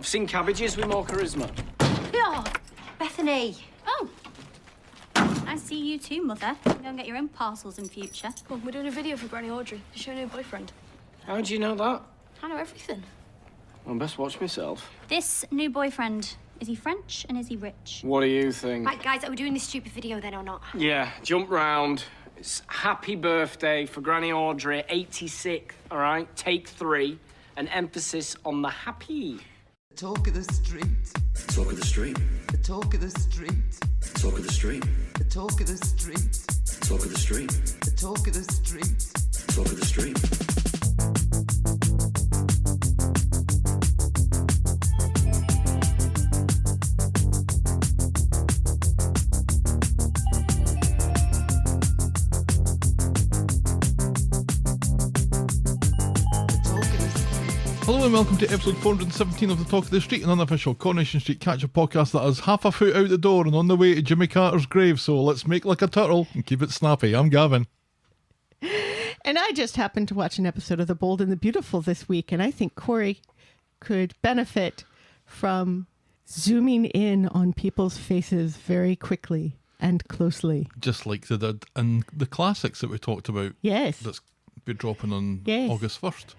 I've seen cabbages with more charisma. Oh, Bethany. Oh. I see you too, Mother. Go and get your own parcels in future. Come on, we're doing a video for Granny Audrey to show her new boyfriend. How do you know that? I know everything. I best watch myself. This new boyfriend, is he French and is he rich? What do you think? Right, guys, are we doing this stupid video then or not? Yeah, jump round. It's happy birthday for Granny Audrey, 86th, all right? Take 3, an emphasis on the happy. The talk of the street. Talk of the street. The talk of the street. Talk of the street. The talk of the street. Talk of the street. The talk of the street. Talk of the street. Hello and welcome to episode 417 of the Talk of the Street, an unofficial Coronation Street catch-up podcast that is half a foot out the door and on the way to Jimmy Carter's grave, so let's make like a turtle and keep it snappy. I'm Gavin. And I just happened to watch an episode of The Bold and the Beautiful this week, and I think Corrie could benefit from zooming in on people's faces very quickly and closely. Just like they did in the classics that we talked about. Yes. That's be dropping on Yes. August 1st.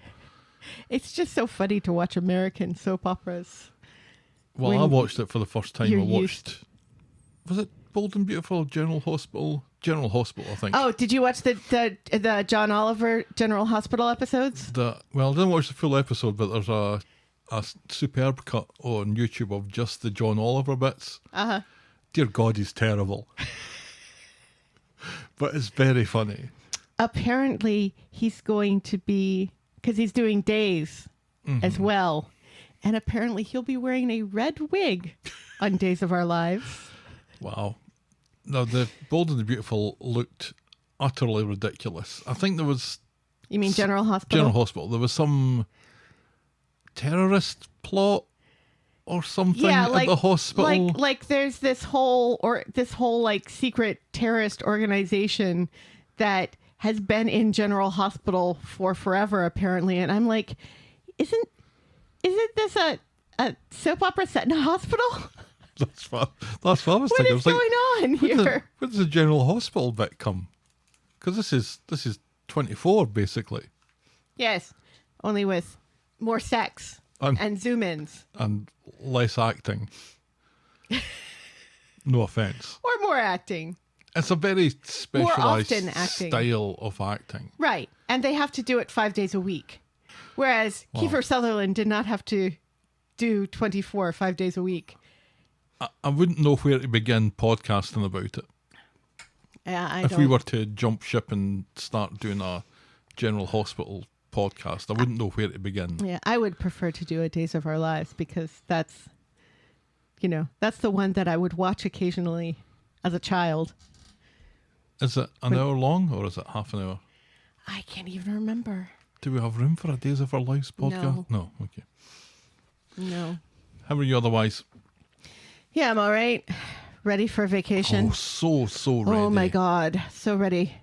It's just so funny to watch American soap operas. Well, When I watched it for the first time. you're I watched... Was it Bold and Beautiful General Hospital? General Hospital, I think. Oh, did you watch the John Oliver General Hospital episodes? Well, I didn't watch the full episode, but there's a superb cut on YouTube of just the John Oliver bits. Uh-huh. Dear God, he's terrible. But it's very funny. Apparently, he's going to be... because he's doing Days as well. And apparently he'll be wearing a red wig on Days of Our Lives. Wow. Now, the Bold and the Beautiful looked utterly ridiculous. I think there was... You mean General Hospital? General Hospital. There was some terrorist plot or something at the hospital. Like there's this whole like secret terrorist organization that has been in General Hospital for forever, apparently. And I'm like, isn't this a soap opera set in a hospital? That's what I was What thinking. I is was like, going on here? Where does the General Hospital bit come? Because this is 24, basically. Yes, only with more sex and zoom-ins. And less acting. No offence. Or more acting. It's a very specialised often acting. style of acting. Right. And they have to do it 5 days a week. Whereas Kiefer Sutherland did not have to do 24 5 days a week. I wouldn't know where to begin podcasting about it. Yeah, If we were to jump ship and start doing a General Hospital podcast, I wouldn't know where to begin. Yeah, I would prefer to do a Days of Our Lives because that's the one that I would watch occasionally as a child. Is it an hour long or is it half an hour? I can't even remember. Do we have room for a Days of Our Lives podcast? No. Okay. No. How are you otherwise? Yeah, I'm all right. Ready for vacation. Oh, so ready. Oh my God. So ready.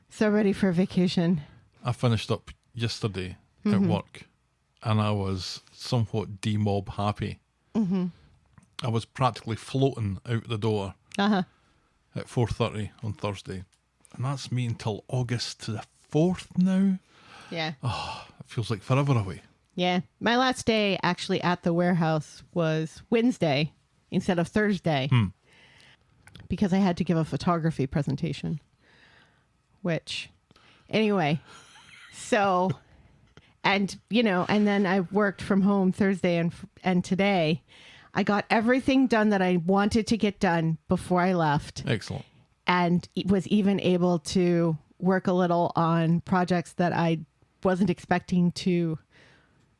So ready for vacation. I finished up yesterday at work and I was somewhat demob happy. Mm-hmm. I was practically floating out the door at 4:30 on Thursday. And that's me until August the 4th now. Yeah. Oh, it feels like forever away. Yeah. My last day actually at the warehouse was Wednesday instead of Thursday because I had to give a photography presentation. Which, anyway, so, and then I worked from home Thursday and today. I got everything done that I wanted to get done before I left. Excellent. And was even able to work a little on projects that I wasn't expecting to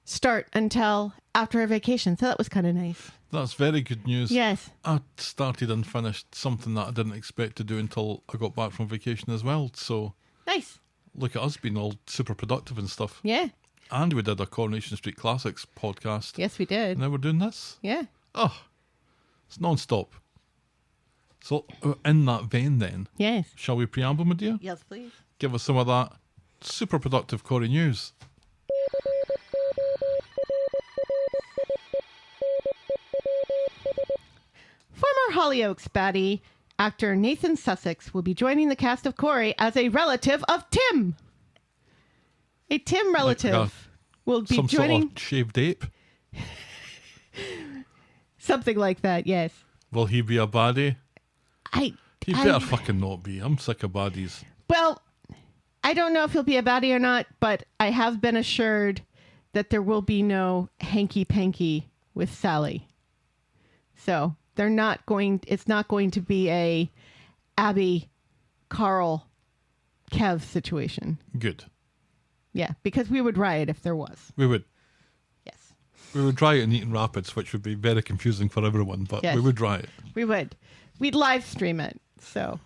start until after a vacation. So that was kind of nice. That's very good news. Yes. I started and finished something that I didn't expect to do until I got back from vacation as well. So Nice. look at us being all super productive and stuff. Yeah. And we did a Coronation Street Classics podcast. Yes, we did. And now we're doing this. Yeah. Oh, it's non-stop. So in that vein then, Yes. shall we preamble, my dear? Yes, please. Give us some of that super productive Corrie news. Hollyoaks baddie, actor Nathan Sussex will be joining the cast of Corrie as a relative of Tim. A Tim relative will be Some joining... sort of shaved ape. Something like that, yes. Will he be a baddie? He I- better fucking not be. I'm sick of baddies. Well, I don't know if he'll be a baddie or not, but I have been assured that there will be no hanky-panky with Sally. So they're not going, it's not going to be a Abby, Carl, Kev situation. Good. Yeah, because we would riot if there was. We would. Yes. We would riot in Eaton Rapids, which would be very confusing for everyone, but Yes. we would riot. We would. We'd live stream it, so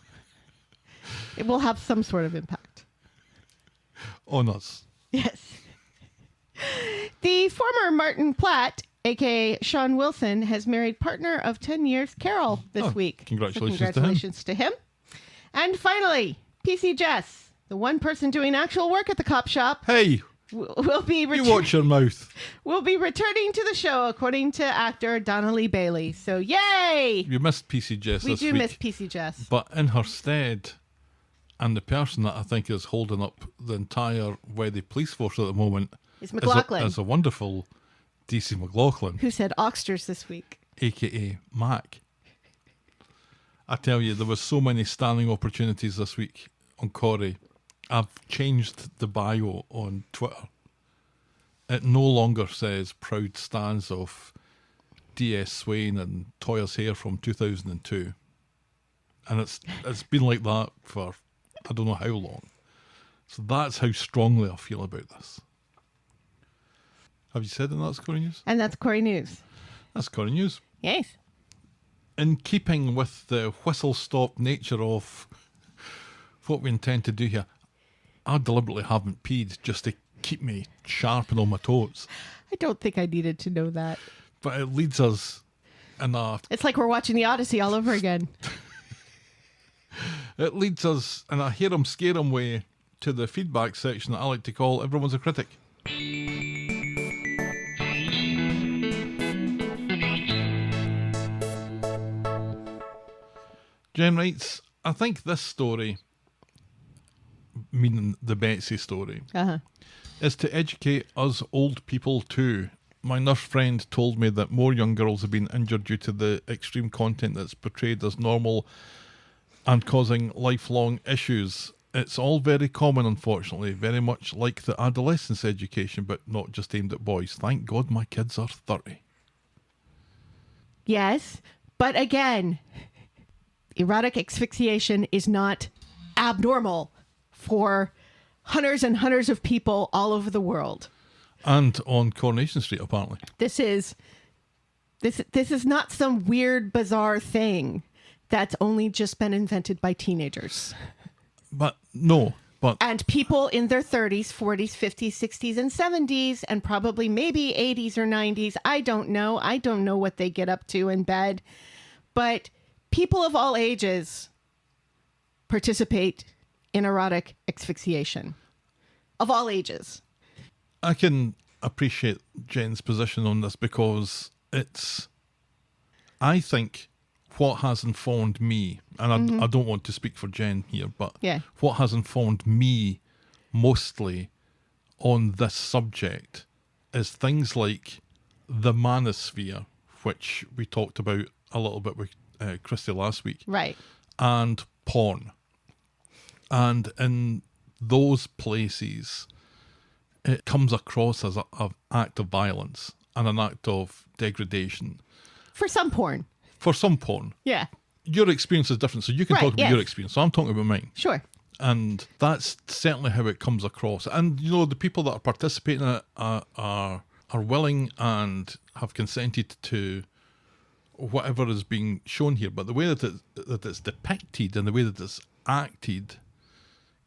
it will have some sort of impact. On us. Yes. The former Martin Platt, a.k.a. Sean Wilson, has married partner of 10 years, Carol, this week. Congratulations So congratulations to him. And finally, PC Jess, the one person doing actual work at the cop shop, Hey, will be you watch your mouth. will be returning to the show, according to actor Donnelly Bailey. So yay! You missed PC Jess We this do week. miss PC Jess. But in her stead, and the person that I think is holding up the entire Weddy police force at the moment It's McLaughlin, is a wonderful DC McLaughlin, who said Oxters this week. a.k.a. Mac. I tell you, there was so many standing opportunities this week on Corrie. I've changed the bio on Twitter. It no longer says proud stands of D.S. Swain and Toya's Hair from 2002. And it's been like that for I don't know how long. So that's how strongly I feel about this. Have you said that that's Corrie News? And that's Corrie News. That's Corrie News. Yes. In keeping with the whistle-stop nature of what we intend to do here, I deliberately haven't peed just to keep me sharp and on my toes. I don't think I needed to know that. But it leads us in a... It's like we're watching the Odyssey all over again. It leads us in a hear 'em scare 'em way to the feedback section that I like to call Everyone's a Critic. Jen writes, I think this story, meaning the Betsy story, is to educate us old people too. My nurse friend told me that more young girls have been injured due to the extreme content that's portrayed as normal and causing lifelong issues. It's all very common, unfortunately, very much like the adolescence education, but not just aimed at boys. Thank God my kids are 30. Yes, but again, erotic asphyxiation is not abnormal for hundreds and hundreds of people all over the world. And on Coronation Street, apparently. This is not some weird, bizarre thing that's only just been invented by teenagers. But no, but And people in their 30s, 40s, 50s, 60s, and 70s, and probably maybe 80s or 90s. I don't know. I don't know what they get up to in bed. But people of all ages participate in erotic asphyxiation. Of all ages. I can appreciate Jen's position on this because it's, I think, what has informed me, and I don't want to speak for Jen here, but Yeah. what has informed me mostly on this subject is things like the manosphere, which we talked about a little bit with Christy last week, Right. and porn. And in those places, it comes across as an act of violence and an act of degradation. For some porn. For some porn. Yeah. Your experience is different, so you can Right, talk about yes. your experience. So I'm talking about mine. Sure. And that's certainly how it comes across. And, you know, the people that are participating in it are willing and have consented to whatever is being shown here. But the way that it's depicted and the way that it's acted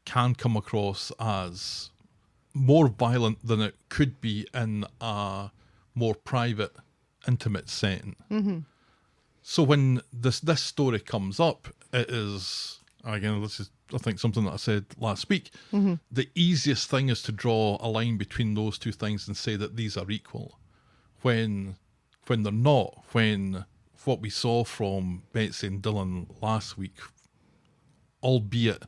can come across as more violent than it could be in a more private, intimate setting. Mm-hmm. So when this story comes up, it is, again, this is, I think, something that I said last week. Mm-hmm. The easiest thing is to draw a line between those two things and say that these are equal, when they're not. When what we saw from Betsy and Dylan last week, albeit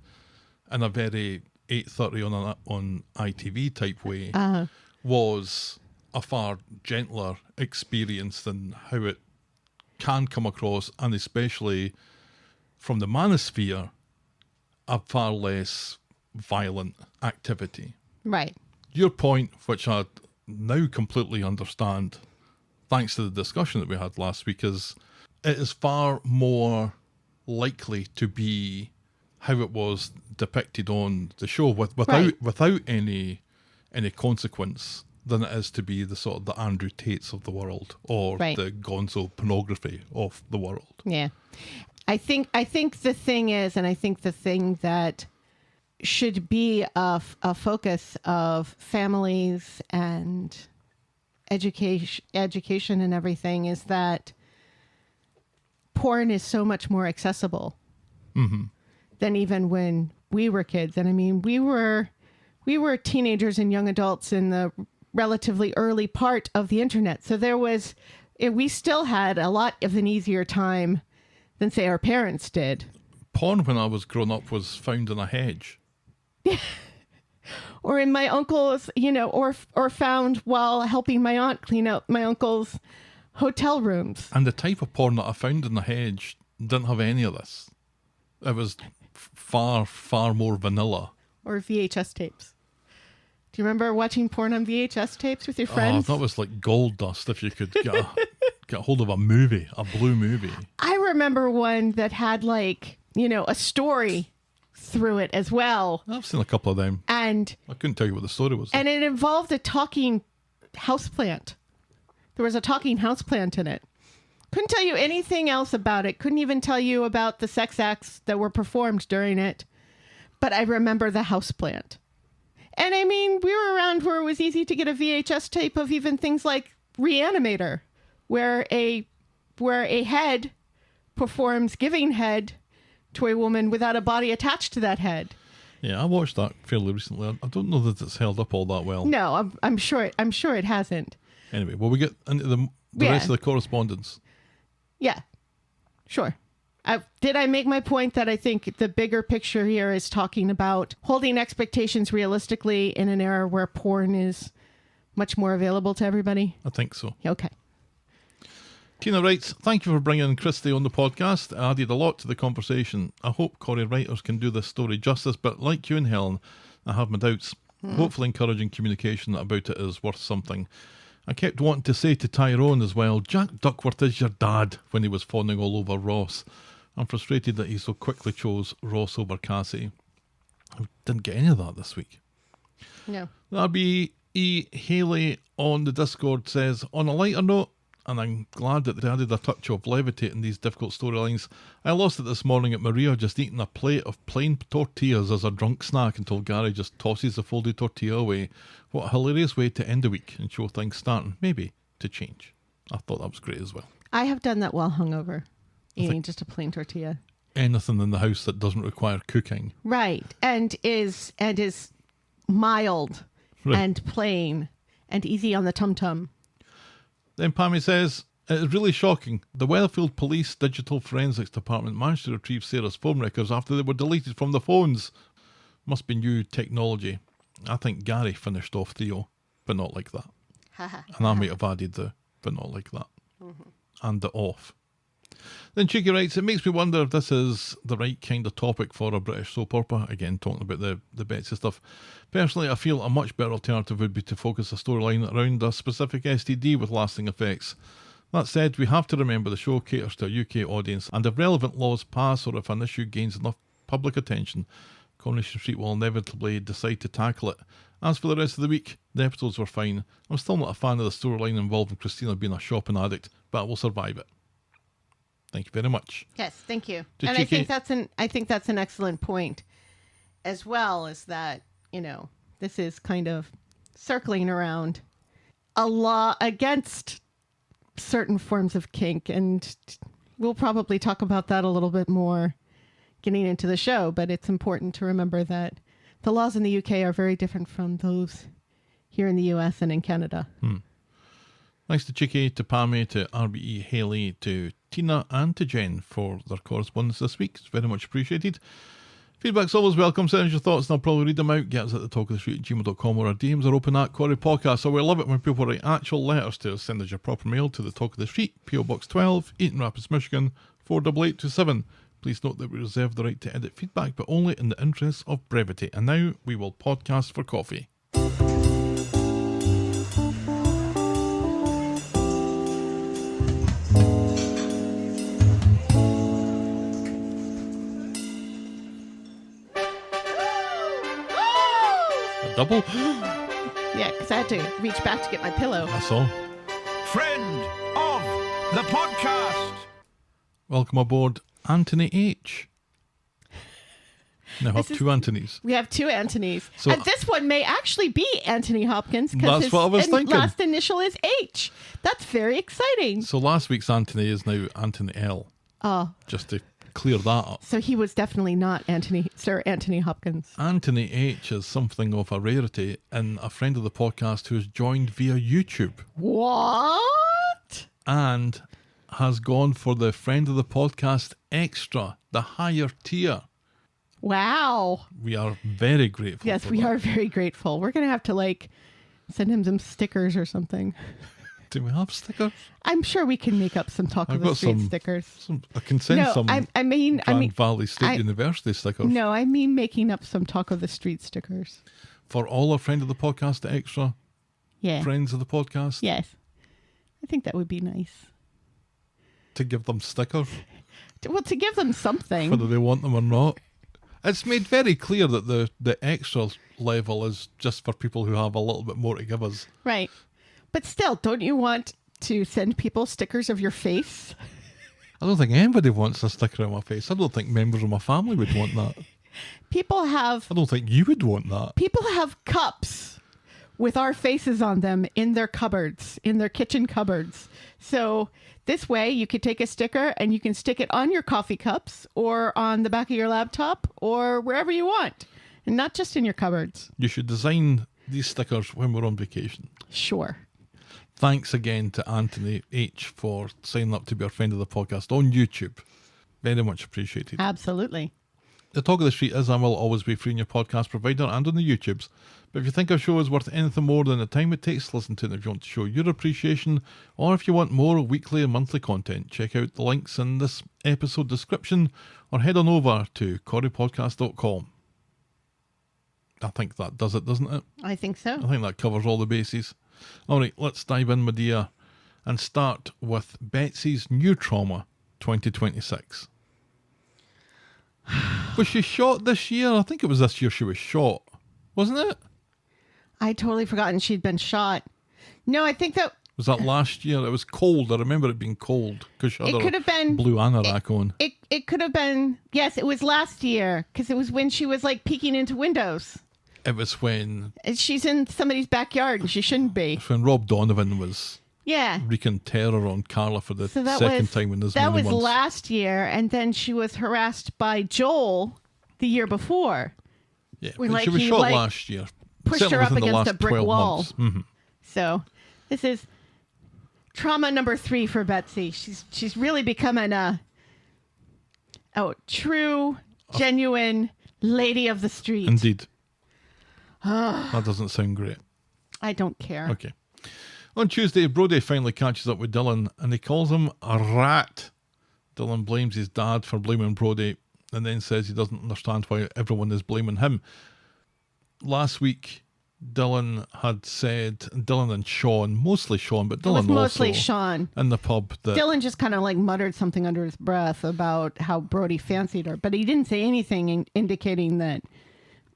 in a very 8:30 on ITV type way, was a far gentler experience than how it can come across, and especially from the manosphere, a far less violent activity. Right. Your point, which I now completely understand, thanks to the discussion that we had last week, is it is far more likely to be how it was depicted on the show without any consequence than it is to be the sort of the Andrew Tates of the world or the gonzo pornography of the world. Yeah. I think the thing is, and I think the thing that should be a focus of families and education and everything, is that porn is so much more accessible than even when we were kids. And I mean, we were teenagers and young adults in the relatively early part of the internet. So we still had a lot of an easier time than, say, our parents did. Porn when I was growing up was found in a hedge. Or in my uncle's, or found while helping my aunt clean out my uncle's hotel rooms. And the type of porn that I found in the hedge didn't have any of this. It was far, far more vanilla. Or VHS tapes. Do you remember watching porn on VHS tapes with your friends? Oh, that was like gold dust if you could get hold of a movie, a blue movie. I remember one that had a story through it as well. I've seen a couple of them. And I couldn't tell you what the story was. And it involved a talking houseplant. There was a talking houseplant in it. Couldn't tell you anything else about it. Couldn't even tell you about the sex acts that were performed during it. But I remember the houseplant. And I mean, we were around where it was easy to get a VHS tape of even things like Reanimator, where a head performs giving head to a woman without a body attached to that head. Yeah, I watched that fairly recently. I don't know that it's held up all that well. No, I'm sure it hasn't. Anyway, well, we get into the rest of the correspondence. Yeah, sure. Did I make my point that I think the bigger picture here is talking about holding expectations realistically in an era where porn is much more available to everybody? I think so. Okay. Tina writes, thank you for bringing Christy on the podcast. It added a lot to the conversation. I hope Corrie writers can do this story justice, but like you and Helen, I have my doubts. Hopefully encouraging communication about it is worth something. I kept wanting to say to Tyrone as well, Jack Duckworth is your dad, when he was fawning all over Ross. I'm frustrated that he so quickly chose Ross over Cassie. I didn't get any of that this week. No. Darby E. Haley on the Discord says, on a lighter note, and I'm glad that they added a touch of levity in these difficult storylines, I lost it this morning at Maria just eating a plate of plain tortillas as a drunk snack until Gary just tosses the folded tortilla away. What a hilarious way to end the week and show things starting, maybe, to change. I thought that was great as well. I have done that while hungover, eating just a plain tortilla. Anything in the house that doesn't require cooking. Right, and is mild and plain and easy on the tum-tum. Then Pammy says, it is really shocking. The Weatherfield Police Digital Forensics Department managed to retrieve Sarah's phone records after they were deleted from the phones. Must be new technology. I think Gary finished off Theo, but not like that. And I might have added the, but not like that. And the off. Then Cheeky writes, it makes me wonder if this is the right kind of topic for a British soap opera. Again, talking about the Betsy stuff. Personally, I feel a much better alternative would be to focus a storyline around a specific STD with lasting effects. That said, we have to remember the show caters to a UK audience, and if relevant laws pass or if an issue gains enough public attention, Coronation Street will inevitably decide to tackle it. As for the rest of the week, the episodes were fine. I'm still not a fan of the storyline involving Christina being a shopping addict, but I will survive it. Thank you very much. Yes, thank you. Did and Cheeky... I think that's an excellent point as well, is that, this is kind of circling around a law against certain forms of kink, and we'll probably talk about that a little bit more getting into the show, but it's important to remember that the laws in the UK are very different from those here in the US and in Canada. Thanks to Chicky, to Pammy, to RBE Haley, to Tina and to Jen for their correspondence this week. It's very much appreciated. Feedback's always welcome. Send us your thoughts and I'll probably read them out. Get us at thetalkofthestreet@gmail.com, or our DMs are open at Corrie Podcast. So we love it when people write actual letters to us. Send us your proper mail to the Talk of the Street, PO Box 12, Eaton Rapids, Michigan 48827. Please note that we reserve the right to edit feedback, but only in the interests of brevity. And now we will podcast for coffee. Double? Yeah, because I had to reach back to get my pillow. That's all. Friend of the podcast. Welcome aboard, Anthony H. Now have This two is- Anthonys. We have two Anthonys. So- and this one may actually be Anthony Hopkins because That's his what I was thinking. last initial is H. That's very exciting. So last week's Anthony is now Anthony L. Oh, Just to clear that up. so he was definitely not Sir Anthony Hopkins. Anthony H is something of a rarity and a friend of the podcast who's joined via YouTube What? and has gone for the friend of the podcast extra, the higher tier. Wow. We are very grateful. Yes, for we that. are very grateful. We're going to have to send him some stickers or something. Do we have stickers? I'm sure we can make up some Talk I've of the got Street some- stickers. I can send No, some I mean, Grand Valley State I- University stickers. no, I mean making up some Talk of the Street stickers. For all our friend of the podcast extra Yeah. friends of the podcast Yes. I think that would be nice. to give them stickers, Well, to give them something. whether they want them or not. It's made very clear that the extra level is just for people who have a little bit more to give us. Right. But still, don't you want to send people stickers of your face? I don't think anybody wants a sticker on my face. I don't think members of my family would want that. People have I don't think you would want that. cups with our faces on them in their cupboards, in their kitchen cupboards. So this way you could take a sticker and you can stick it on your coffee cups or on the back of your laptop or wherever you want, and not just in your cupboards. You should design these stickers when we're on vacation. Sure. Thanks again to Anthony H for signing up to be our friend of the podcast on YouTube. Very much appreciated. Absolutely. The Talk of the Street is and will always be free in your podcast provider and on the YouTubes. But if you think our show is worth anything more than the time it takes to listen to it, if you want to show your appreciation, or if you want more weekly and monthly content, check out the links in this episode description or head on over to corriepodcast.com. I think that does it, doesn't it? I think so. I think that covers all the bases. All right, let's dive in, my dear, and start with Betsy's new trauma 2026. Was she shot this year? I think it was this year she was shot, wasn't it? I totally forgotten she'd been shot. No, I think that Was that last year? It was cold. I remember it being cold because she had It her could have been- blue anorak on. it could have been, yes, it was last year because it was when she was peeking into windows. It was when And she's in somebody's backyard and she shouldn't be. Rob Donovan was Yeah. wreaking terror on Carla for the So that second was time in this that many was months. last year, and then she was harassed by Joel the year before. Yeah, when, but she like, was he, shot like, last year. pushed Certainly her up within the against last a brick 12 wall. months. Mhm. So this is trauma number 3 for Betsy. She's really becoming a true, genuine lady of the street. Indeed. That doesn't sound great. I don't care. Okay. On Tuesday, Brodie finally catches up with Dylan and he calls him a rat. Dylan blames his dad for blaming Brodie and then says he doesn't understand why everyone is blaming him. Last week, Dylan had said, Dylan and Sean, mostly Sean, but It was Dylan mostly also, Sean. in the pub, that Dylan just kind of muttered something under his breath about how Brodie fancied her, but he didn't say anything indicating that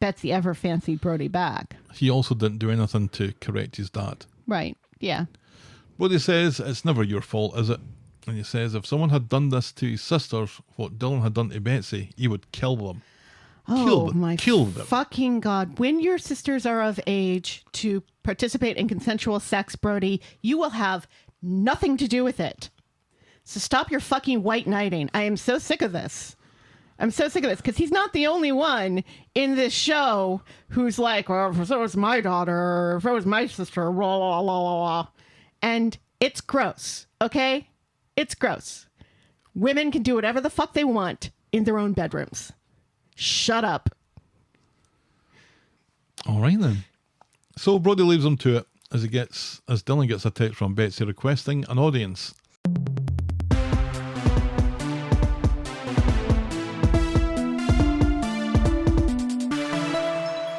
Betsy ever fancied Brodie back. he also didn't do anything to correct his dad. Right. Yeah. Brodie says, it's never your fault, is it? And he says, if someone had done this to his sisters, what Dylan had done to Betsy, he would kill them. Oh my Kill them. fucking God. When your sisters are of age to participate in consensual sex, Brodie, you will have nothing to do with it. So stop your fucking white knighting. I am so sick of this. I'm so sick of this because he's not the only one in this show who's like, well, if it was my daughter, or if it was my sister, blah, blah, blah, blah, blah. And it's gross, okay? It's gross. Women can do whatever the fuck they want in their own bedrooms. Shut up. All right then. So Brody leaves him to it as Dylan gets a text from Betsy requesting an audience.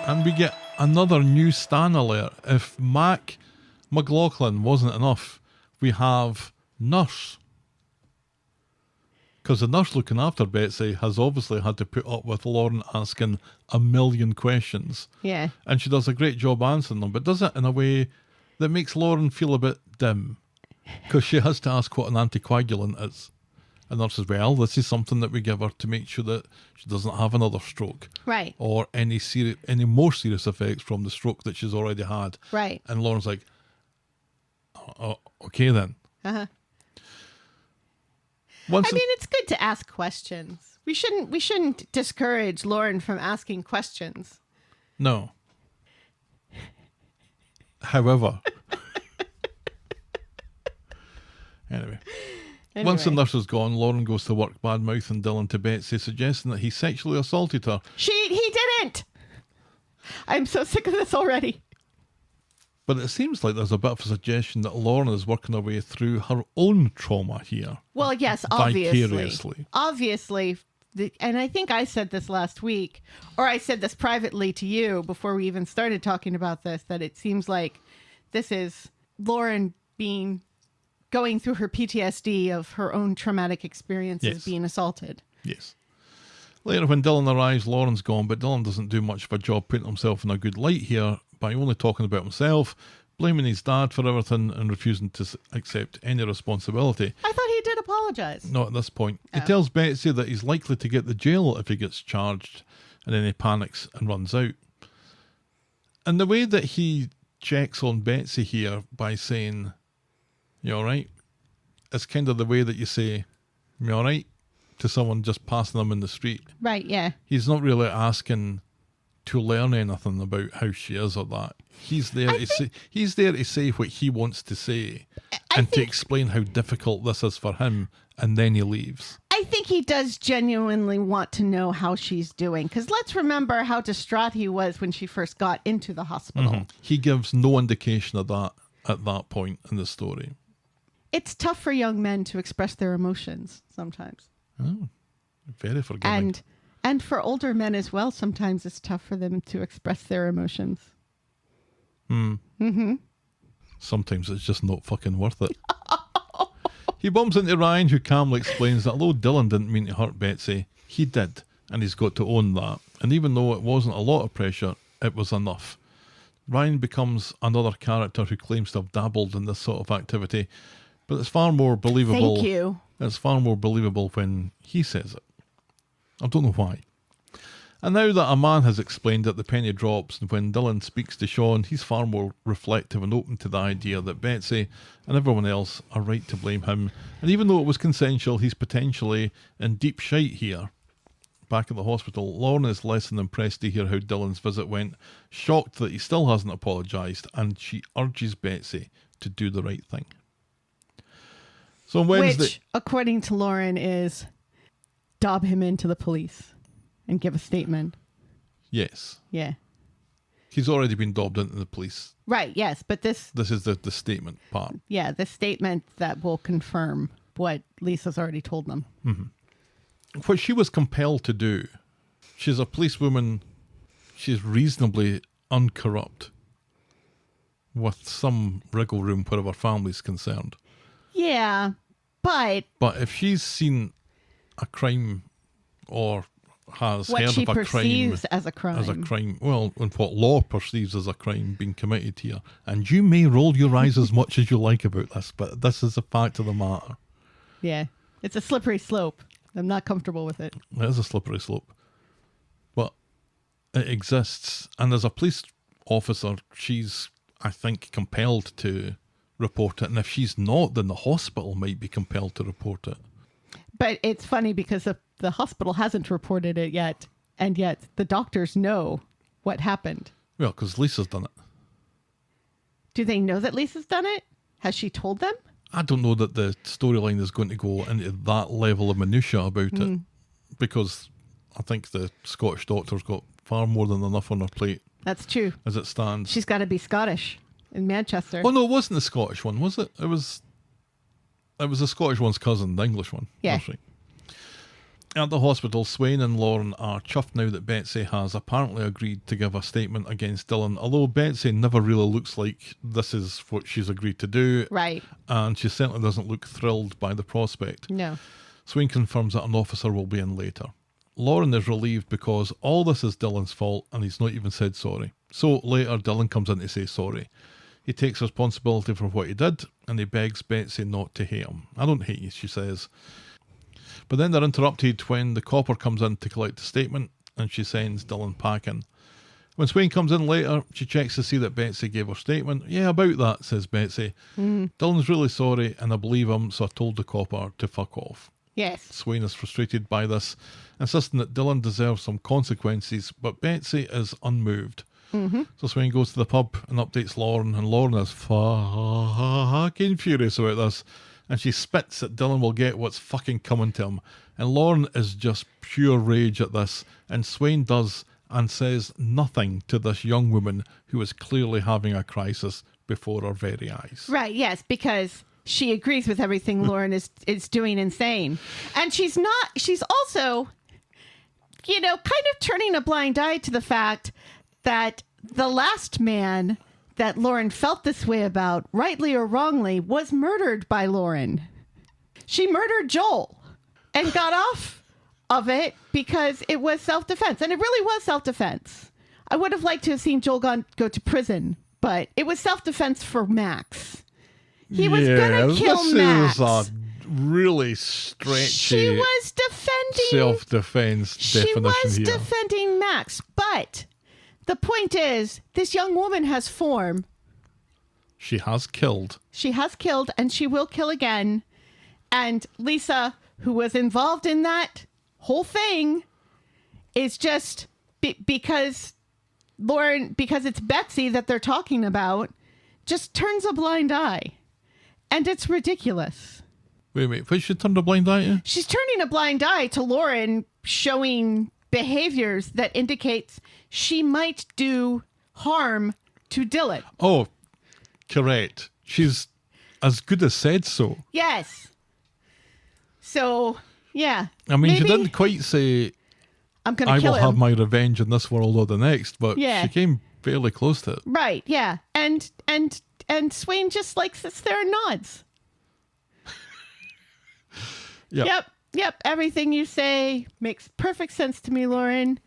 And we get another new Stan alert. If Mac McLaughlin wasn't enough, we have Nurse. Because the nurse looking after Betsy has obviously had to put up with Lauren asking a million questions. Yeah. And she does a great job answering them, but does it in a way that makes Lauren feel a bit dim. Because she has to ask what an anticoagulant is. And the nurse says, well, this is something that we give her to make sure that she doesn't have another stroke. Right. Or any more serious effects from the stroke that she's already had. Right. And Lauren's like, oh, okay then. Uh-huh. I Once mean, it's good to ask questions. We shouldn't discourage Lauren from asking questions. No. However. Anyway. Once the nurse is gone, Lauren goes to work bad-mouthing Dylan to Betsy, suggesting that he sexually assaulted her. He didn't. I'm so sick of this already. But it seems like there's a bit of a suggestion that Lauren is working her way through her own trauma here. Well, yes, obviously. Vicariously. Obviously. And I think I said this last week, or I said this privately to you before we even started talking about this, that it seems like this is Lauren going through her PTSD of her own traumatic experiences being assaulted. Yes. Later, when Dylan arrives, Lauren's gone, but Dylan doesn't do much of a job putting himself in a good light here by only talking about himself, blaming his dad for everything and refusing to accept any responsibility. I thought he did apologize. Not at this point. He tells Betsy that he's likely to get the jail if he gets charged, and then he panics and runs out. And the way that he checks on Betsy here by saying, you all right? It's kind of the way that you say, you all right? To someone just passing them in the street. Right, yeah. He's not really asking to learn anything about how she is or that. He's there to say what he wants to say and to explain how difficult this is for him, and then he leaves. I think he does genuinely want to know how she's doing, because let's remember how distraught he was when she first got into the hospital. Mm-hmm. He gives no indication of that at that point in the story. It's tough for young men to express their emotions sometimes. Oh, very forgiving. And for older men as well, sometimes it's tough for them to express their emotions. Sometimes it's just not fucking worth it. He bumps into Ryan, who calmly explains that although Dylan didn't mean to hurt Betsy, he did, and he's got to own that. And even though it wasn't a lot of pressure, it was enough. Ryan becomes another character who claims to have dabbled in this sort of activity, but it's far more believable. Thank you. It's far more believable when he says it. I don't know why. And now that a man has explained that the penny drops, and when Dylan speaks to Sean, he's far more reflective and open to the idea that Betsy and everyone else are right to blame him. And even though it was consensual, he's potentially in deep shite here. Back at the hospital, Lauren is less than impressed to hear how Dylan's visit went, shocked that he still hasn't apologised, and she urges Betsy to do the right thing. So on Wednesday, Which, according to Lauren, is dob him into the police and give a statement. yes, Yeah. he's already been dobbed into the police. Right, yes, but this This is the statement part. yeah, the statement that will confirm what Lisa's already told them. What she was compelled to do, she's a policewoman, she's reasonably uncorrupt, with some wriggle room where her family's concerned. Yeah, but But if she's seen a crime or has what heard she of a crime perceives as a crime. Well, and what law perceives as a crime being committed here, and you may roll your eyes as much as you like about this, but this is a fact of the matter. Yeah, it's a slippery slope. I'm not comfortable with it. It is a slippery slope, but it exists, and as a police officer, she's, I think, compelled to report it, and if she's not, then the hospital might be compelled to report it. But it's funny because the hospital hasn't reported it yet, and yet the doctors know what happened. Well, because Lisa's done it. Do they know that Lisa's done it? Has she told them? I don't know that the storyline is going to go into that level of minutiae about it, because I think the Scottish Doctor's got far more than enough on her plate That's true. as it stands. She's got to be Scottish in Manchester. Oh no, it wasn't the Scottish one, was it? It was the Scottish one's cousin, the English one. Yeah. That's right. At the hospital, Swain and Lauren are chuffed now that Betsy has apparently agreed to give a statement against Dylan, although Betsy never really looks like this is what she's agreed to do. Right. And she certainly doesn't look thrilled by the prospect. No. Swain confirms that an officer will be in later. Lauren is relieved because all this is Dylan's fault and he's not even said sorry. So later, Dylan comes in to say sorry. He takes responsibility for what he did and he begs Betsy not to hate him. I don't hate you, she says. But then they're interrupted when the copper comes in to collect the statement and she sends Dylan packing. When Swain comes in later, she checks to see that Betsy gave her statement. Yeah, about that, says Betsy. Dylan's really sorry and I believe him, so I told the copper to fuck off. Yes. Swain is frustrated by this, insisting that Dylan deserves some consequences, but Betsy is unmoved. So Swain goes to the pub and updates Lauren, and Lauren is fucking furious about this. And she spits that Dylan will get what's fucking coming to him. And Lauren is just pure rage at this. And Swain does and says nothing to this young woman who is clearly having a crisis before our very eyes. Right, yes, because she agrees with everything Lauren is doing and saying. And she's also, kind of turning a blind eye to the fact that the last man that Lauren felt this way about, rightly or wrongly, was murdered by Lauren. She murdered Joel and got off of it because it was self-defense. And it really was self-defense. I would have liked to have seen Joel go to prison, but it was self-defense for Max. He was going to kill Max. This is a really stretchy She was defending... self-defense definition She was here. defending Max, but... the point is, this young woman has form. She has killed. She has killed, and she will kill again. And Lisa, who was involved in that whole thing, is just because it's Betsy that they're talking about, just turns a blind eye. And it's ridiculous. Wait, what she turned a blind eye to? She's turning a blind eye to Lauren showing behaviors that indicates she might do harm to Dylan. Oh, correct. She's as good as said so. Yes. So, yeah. I mean, she Maybe didn't quite say, I'm going I to kill will him. have my revenge in this world or the next, but Yeah. she came fairly close to it. Right, yeah. And Swain just sits there and nods. Yep. Everything you say makes perfect sense to me, Lauren.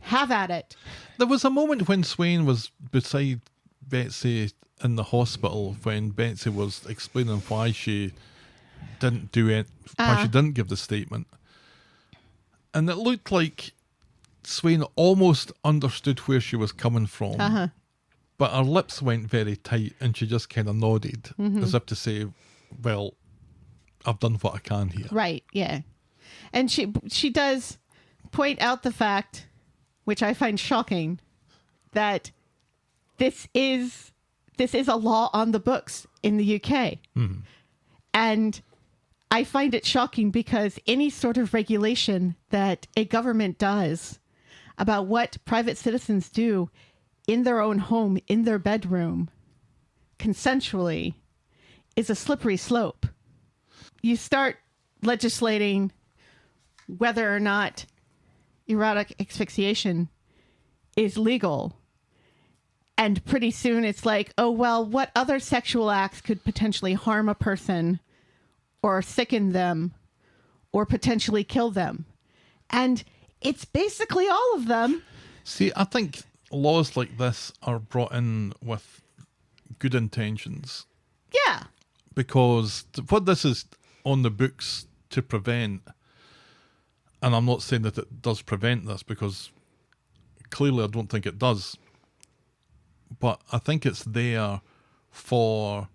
Have at it. There was a moment when Swain was beside Betsy in the hospital when Betsy was explaining why she didn't do it, why she didn't give the statement. And it looked like Swain almost understood where she was coming from. But her lips went very tight and she just kind of nodded as if to say, well, I've done what I can here. Right, yeah. And she does point out the fact, which I find shocking, that this is a law on the books in the UK. And I find it shocking because any sort of regulation that a government does about what private citizens do in their own home, in their bedroom, consensually, is a slippery slope. You start legislating whether or not erotic asphyxiation is legal. And pretty soon it's like, oh, well, what other sexual acts could potentially harm a person or sicken them or potentially kill them? And it's basically all of them. See, I think laws like this are brought in with good intentions. Yeah. Because what this is on the books to prevent, and I'm not saying that it does prevent this because clearly I don't think it does, but I think it's there for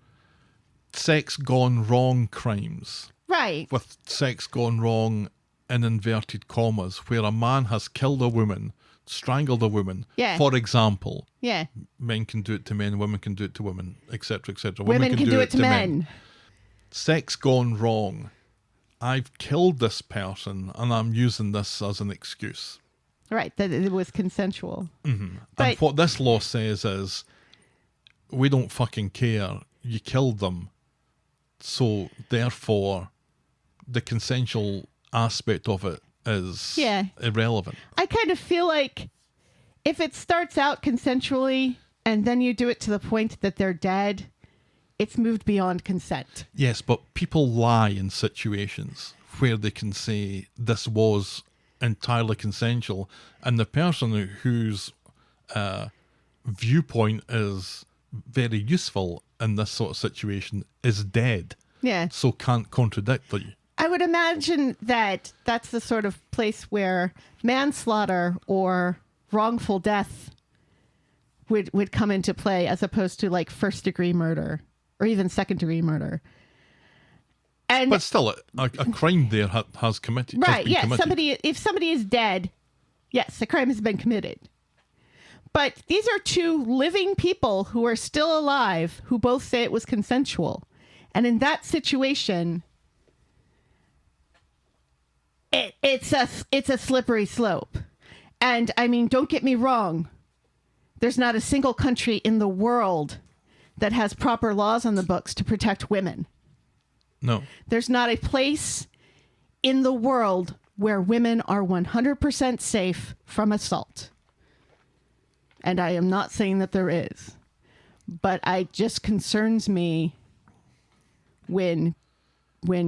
sex gone wrong crimes. Right. With sex gone wrong in inverted commas, where a man has killed a woman, strangled a woman, Yeah. for example. Yeah. Men can do it to men, women can do it to women, etc., etc. Women can do it to men. sex gone wrong. I've killed this person and I'm using this as an excuse. Right, that it was consensual. Mm-hmm. But And what this law says is, we don't fucking care. You killed them. So, therefore, the consensual aspect of it is irrelevant. I kind of feel like if it starts out consensually and then you do it to the point that they're dead, it's moved beyond consent. Yes, but people lie in situations where they can say this was entirely consensual, and the person whose viewpoint is very useful in this sort of situation is dead. Yeah. So can't contradict you. I would imagine that that's the sort of place where manslaughter or wrongful death would come into play, as opposed to like first-degree murder or even second-degree murder. And But still, a crime there has committed. right, yeah. if somebody is dead, yes, a crime has been committed. But these are two living people who are still alive who both say it was consensual. And in that situation, it's a slippery slope. And I mean, don't get me wrong. There's not a single country in the world that has proper laws on the books to protect women. No. There's not a place in the world where women are 100% safe from assault. And I am not saying that there is. But it just concerns me when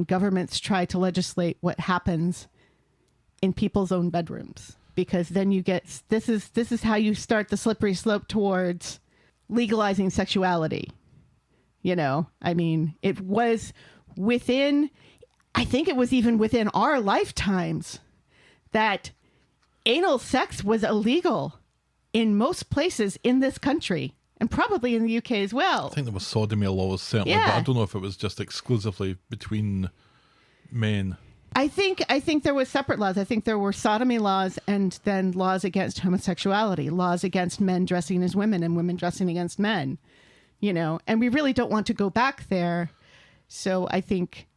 governments try to legislate what happens in people's own bedrooms. Because then you get, this is how you start the slippery slope towards legalizing sexuality. You know, I mean, it was I think it was even within our lifetimes that anal sex was illegal in most places in this country, and probably in the UK as well. I think there was sodomy laws, certainly, but I don't know if it was just exclusively between men. I think there was separate laws. I think there were sodomy laws and then laws against homosexuality, laws against men dressing as women and women dressing against men, you know, and we really don't want to go back there. So I think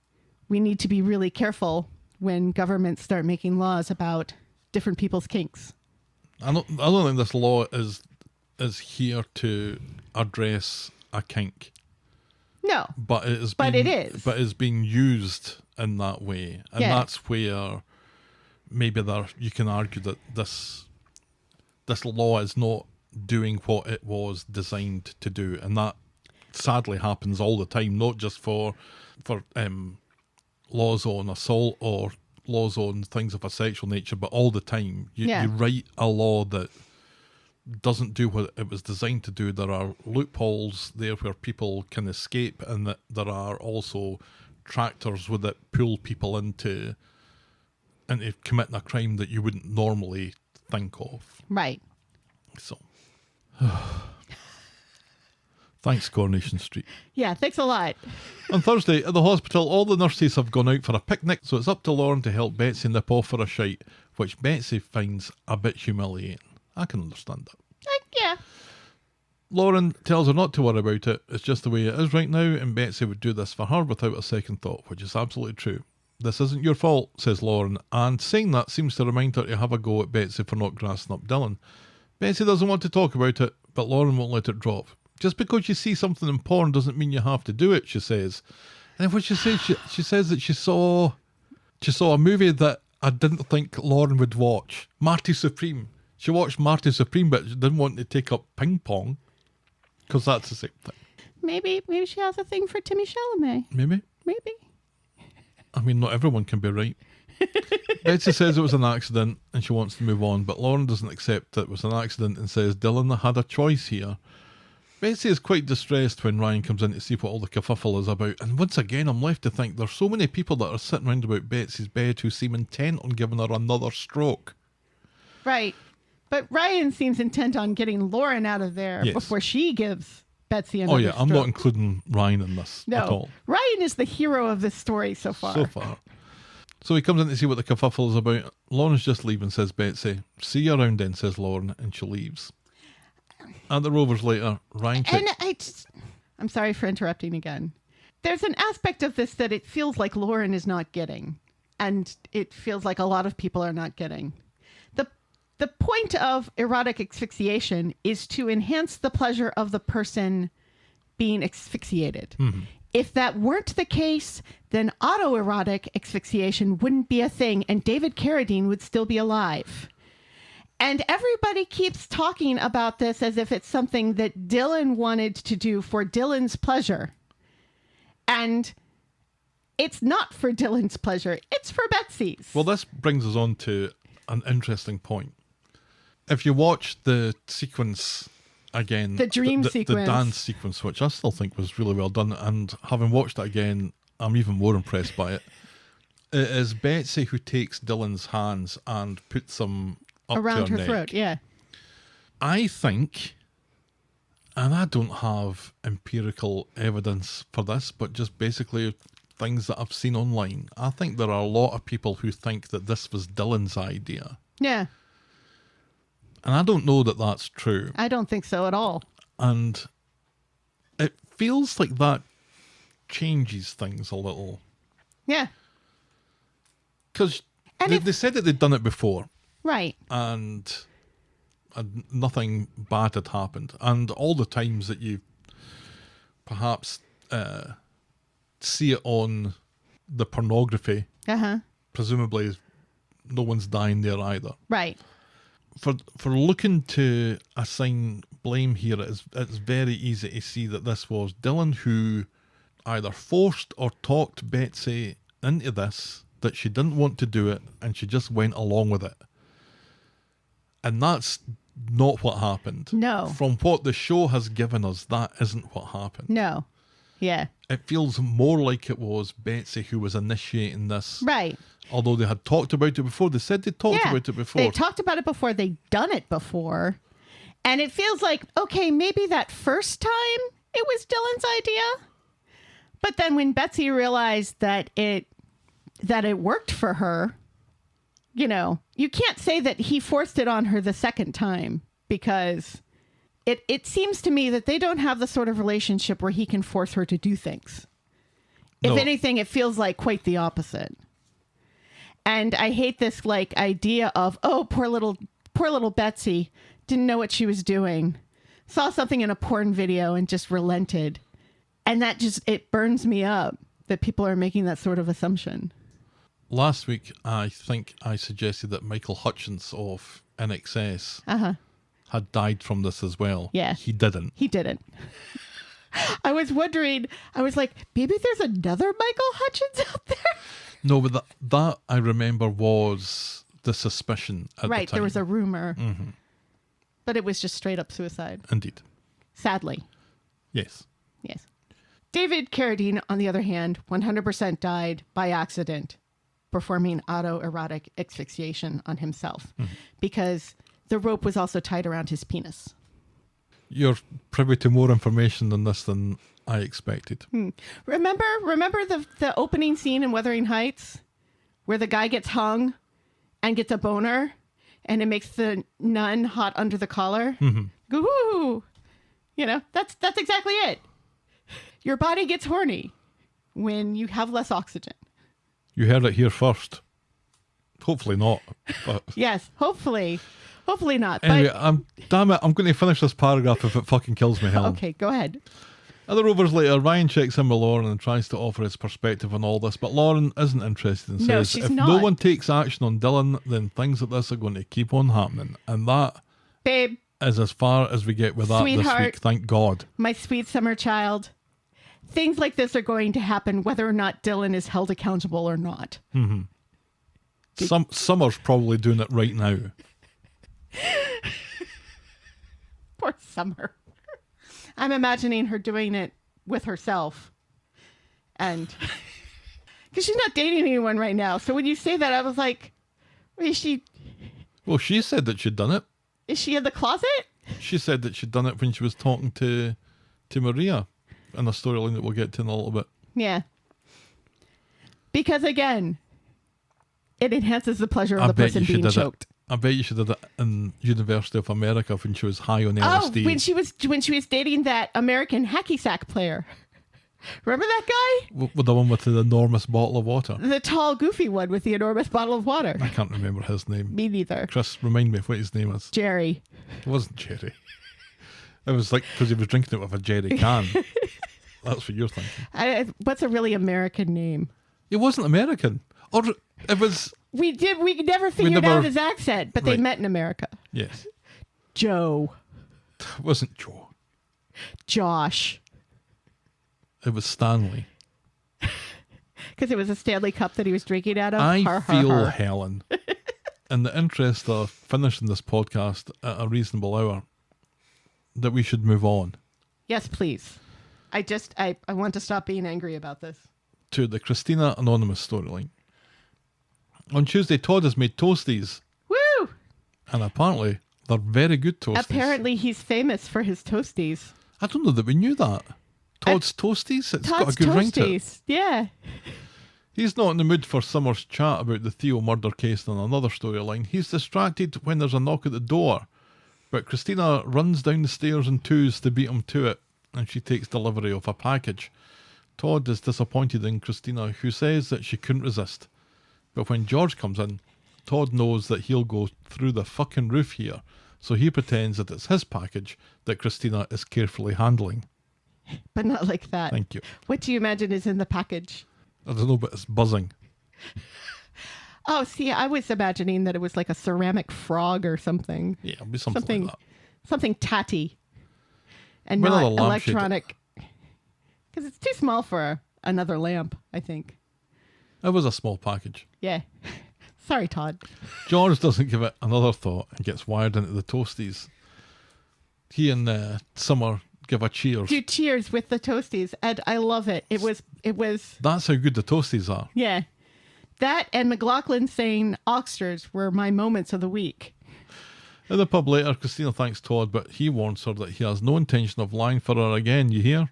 we need to be really careful when governments start making laws about different people's kinks. I don't think this law is here to address a kink. No. But it is. But it is. But it's being used in that way. And that's where maybe you can argue that this law is not doing what it was designed to do. And that sadly happens all the time, not just for laws on assault or laws on things of a sexual nature, but all the time. You write a law that doesn't do what it was designed to do. There are loopholes there where people can escape, and that there are also tractors with it pull people into committing a crime that you wouldn't normally think of. Right. So thanks, Coronation Street. Yeah, thanks a lot. On Thursday, at the hospital, all the nurses have gone out for a picnic, so it's up to Lauren to help Betsy nip off for a shite, which Betsy finds a bit humiliating. I can understand that. Yeah. Lauren tells her not to worry about it. It's just the way it is right now, and Betsy would do this for her without a second thought, which is absolutely true. This isn't your fault, says Lauren, and saying that seems to remind her to have a go at Betsy for not grassing up Dylan. Betsy doesn't want to talk about it, but Lauren won't let it drop. Just because you see something in porn doesn't mean you have to do it, she says. And what she says, she says that she saw a movie that I didn't think Lauren would watch, Marty Supreme. She watched Marty Supreme, but she didn't want to take up ping pong, because that's the same thing. Maybe she has a thing for Timmy Chalamet. Maybe. I mean, not everyone can be right. Betsy says it was an accident and she wants to move on, but Lauren doesn't accept that it was an accident and says Dylan had a choice here. Betsy is quite distressed when Ryan comes in to see what all the kerfuffle is about, and once again I'm left to think there's so many people that are sitting around about Betsy's bed who seem intent on giving her another stroke. Right. But Ryan seems intent on getting Lauren out of there before she gives Betsy another stroke. I'm not including Ryan in this at all. Ryan is the hero of this story so far. So he comes in to see what the kerfuffle is about. Lauren's just leaving, says Betsy. See you around then, says Lauren, and she leaves. At the Rovers later, Ryan checks... And I'm sorry for interrupting again. there's an aspect of this that it feels like Lauren is not getting, and it feels like a lot of people are not getting. The point of erotic asphyxiation is to enhance the pleasure of the person being asphyxiated. If that weren't the case, then autoerotic asphyxiation wouldn't be a thing, and David Carradine would still be alive. And everybody keeps talking about this as if it's something that Dylan wanted to do for Dylan's pleasure. And it's not for Dylan's pleasure. It's for Betsy's. Well, this brings us on to an interesting point. If you watch the sequence again, The dream sequence. the dance sequence, which I still think was really well done, and having watched it again, I'm even more impressed by it. It is Betsy who takes Dylan's hands and puts them up around to her her neck. throat, yeah. I think, and I don't have empirical evidence for this, but just basically things that I've seen online, I think there are a lot of people who think that this was Dylan's idea. Yeah, And I don't know that that's true. I don't think so at all. And it feels like that changes things a little. Yeah, Because And they, if- they said that they'd done it before, right. and nothing bad had happened. And all the times that you perhaps see it on the pornography, Uh-huh, presumably no one's dying there either. right. For looking to assign blame here, it's very easy to see that this was Dylan who either forced or talked Betsy into this, that she didn't want to do it, and she just went along with it. And that's not what happened. No. From what the show has given us, that isn't what happened. No. Yeah, It feels more like it was Betsy who was initiating this. right. Although they had talked about it before. They said they talked Yeah, about it before. they talked about it before. They'd done it before. And it feels like, okay, maybe that first time it was Dylan's idea. But then when Betsy realized that it worked for her, you know, you can't say that he forced it on her the second time, because it seems to me that they don't have the sort of relationship where he can force her to do things. If No. anything, it feels like quite the opposite. And I hate this like idea of, oh, poor little Betsy didn't know what she was doing, saw something in a porn video and just relented. And that just, it burns me up that people are making that sort of assumption. Last week, I think I suggested that Michael Hutchins of NXS had died from this as well. Yeah. He didn't. He didn't. I was wondering, I was like, maybe there's another Michael Hutchins out there? No, but that I remember was the suspicion at the Right, time. there was a rumor. Mm-hmm. But it was just straight up suicide. Indeed. Sadly. Yes. Yes. David Carradine, on the other hand, 100% died by accident performing autoerotic asphyxiation on himself because the rope was also tied around his penis. You're privy to more information than this than I expected. Remember the opening scene in Wuthering Heights where the guy gets hung and gets a boner and it makes the nun hot under the collar? Goo-hoo! You know, that's exactly it. Your body gets horny when you have less oxygen. You heard it here first. Hopefully not. But Yes, hopefully not. anyway, damn it, I'm going to finish this paragraph if it fucking kills me, But, hell. okay, go ahead. Other rovers later, Ryan checks in with Lauren and tries to offer his perspective on all this, but Lauren isn't interested and No, says she's if not. no one takes action on Dylan, then things like this are going to keep on happening. And that Babe, is as far as we get with that this Sweetheart. week, thank God. my sweet summer child, things like this are going to happen whether or not Dylan is held accountable or not. Summer's probably doing it right now. Poor Summer. I'm imagining her doing it with herself. And because she's not dating anyone right now. So when you say that, I was like, is she Well, she said that she'd done it. in the closet? She said that she'd done it when she was talking to Maria in a storyline that we'll get to in a little bit. Yeah. Because again, it enhances the pleasure of I the bet person you she being did choked. it. I bet you she did it in University of America when she was high on Oh, LSD. when she was dating that American hacky sack player. Remember that guy? With the one with the enormous bottle of water. The tall, goofy one with the enormous bottle of water. I can't remember his name. Me neither. Chris, remind me of what his name is. Jerry. It wasn't Jerry. It was like because he was drinking it with a Jerry can. That's what you're thinking. What's a really American name? It wasn't American. Or it was... We never figured out his accent, but they met in America. Yes. Joe. It wasn't Joe. Josh. It was Stanley. Because it was a Stanley Cup that he was drinking out of. I feel, Helen, in the interest of finishing this podcast at a reasonable hour, that we should move on. Yes, please. I want to stop being angry about this. To the Christina Anonymous storyline. On Tuesday, Todd has made toasties. Woo! And apparently, they're very good toasties. Apparently, he's famous for his toasties. I don't know that we knew that. Todd's Toasties? It's got a Todd's good ring to it. Toasties. Yeah. He's not in the mood for summer's chat about the Theo murder case and another storyline. He's distracted when there's a knock at the door. But Christina runs down the stairs in twos to beat him to it, and she takes delivery of a package. Todd is disappointed in Christina, who says that she couldn't resist. But when George comes in, Todd knows that he'll go through the fucking roof here, so he pretends that it's his package that Christina is carefully handling. But not like that. Thank you. What do you imagine is in the package? I don't know, but it's buzzing. Oh, see, I was imagining that it was like a ceramic frog or something. Yeah, it'll be something like that. Something tatty. And With a not lampshade. electronic. Because it's too small for another lamp, I think. It was a small package. Yeah. Sorry, Todd. George doesn't give it another thought and gets wired into the toasties. He and Summer give a cheers. Do cheers with the toasties, and I love it. It was. That's how good the toasties are. Yeah. That and McLaughlin saying Oxters were my moments of the week. In the pub later, Christina thanks Todd, but he warns her that he has no intention of lying for her again, you hear?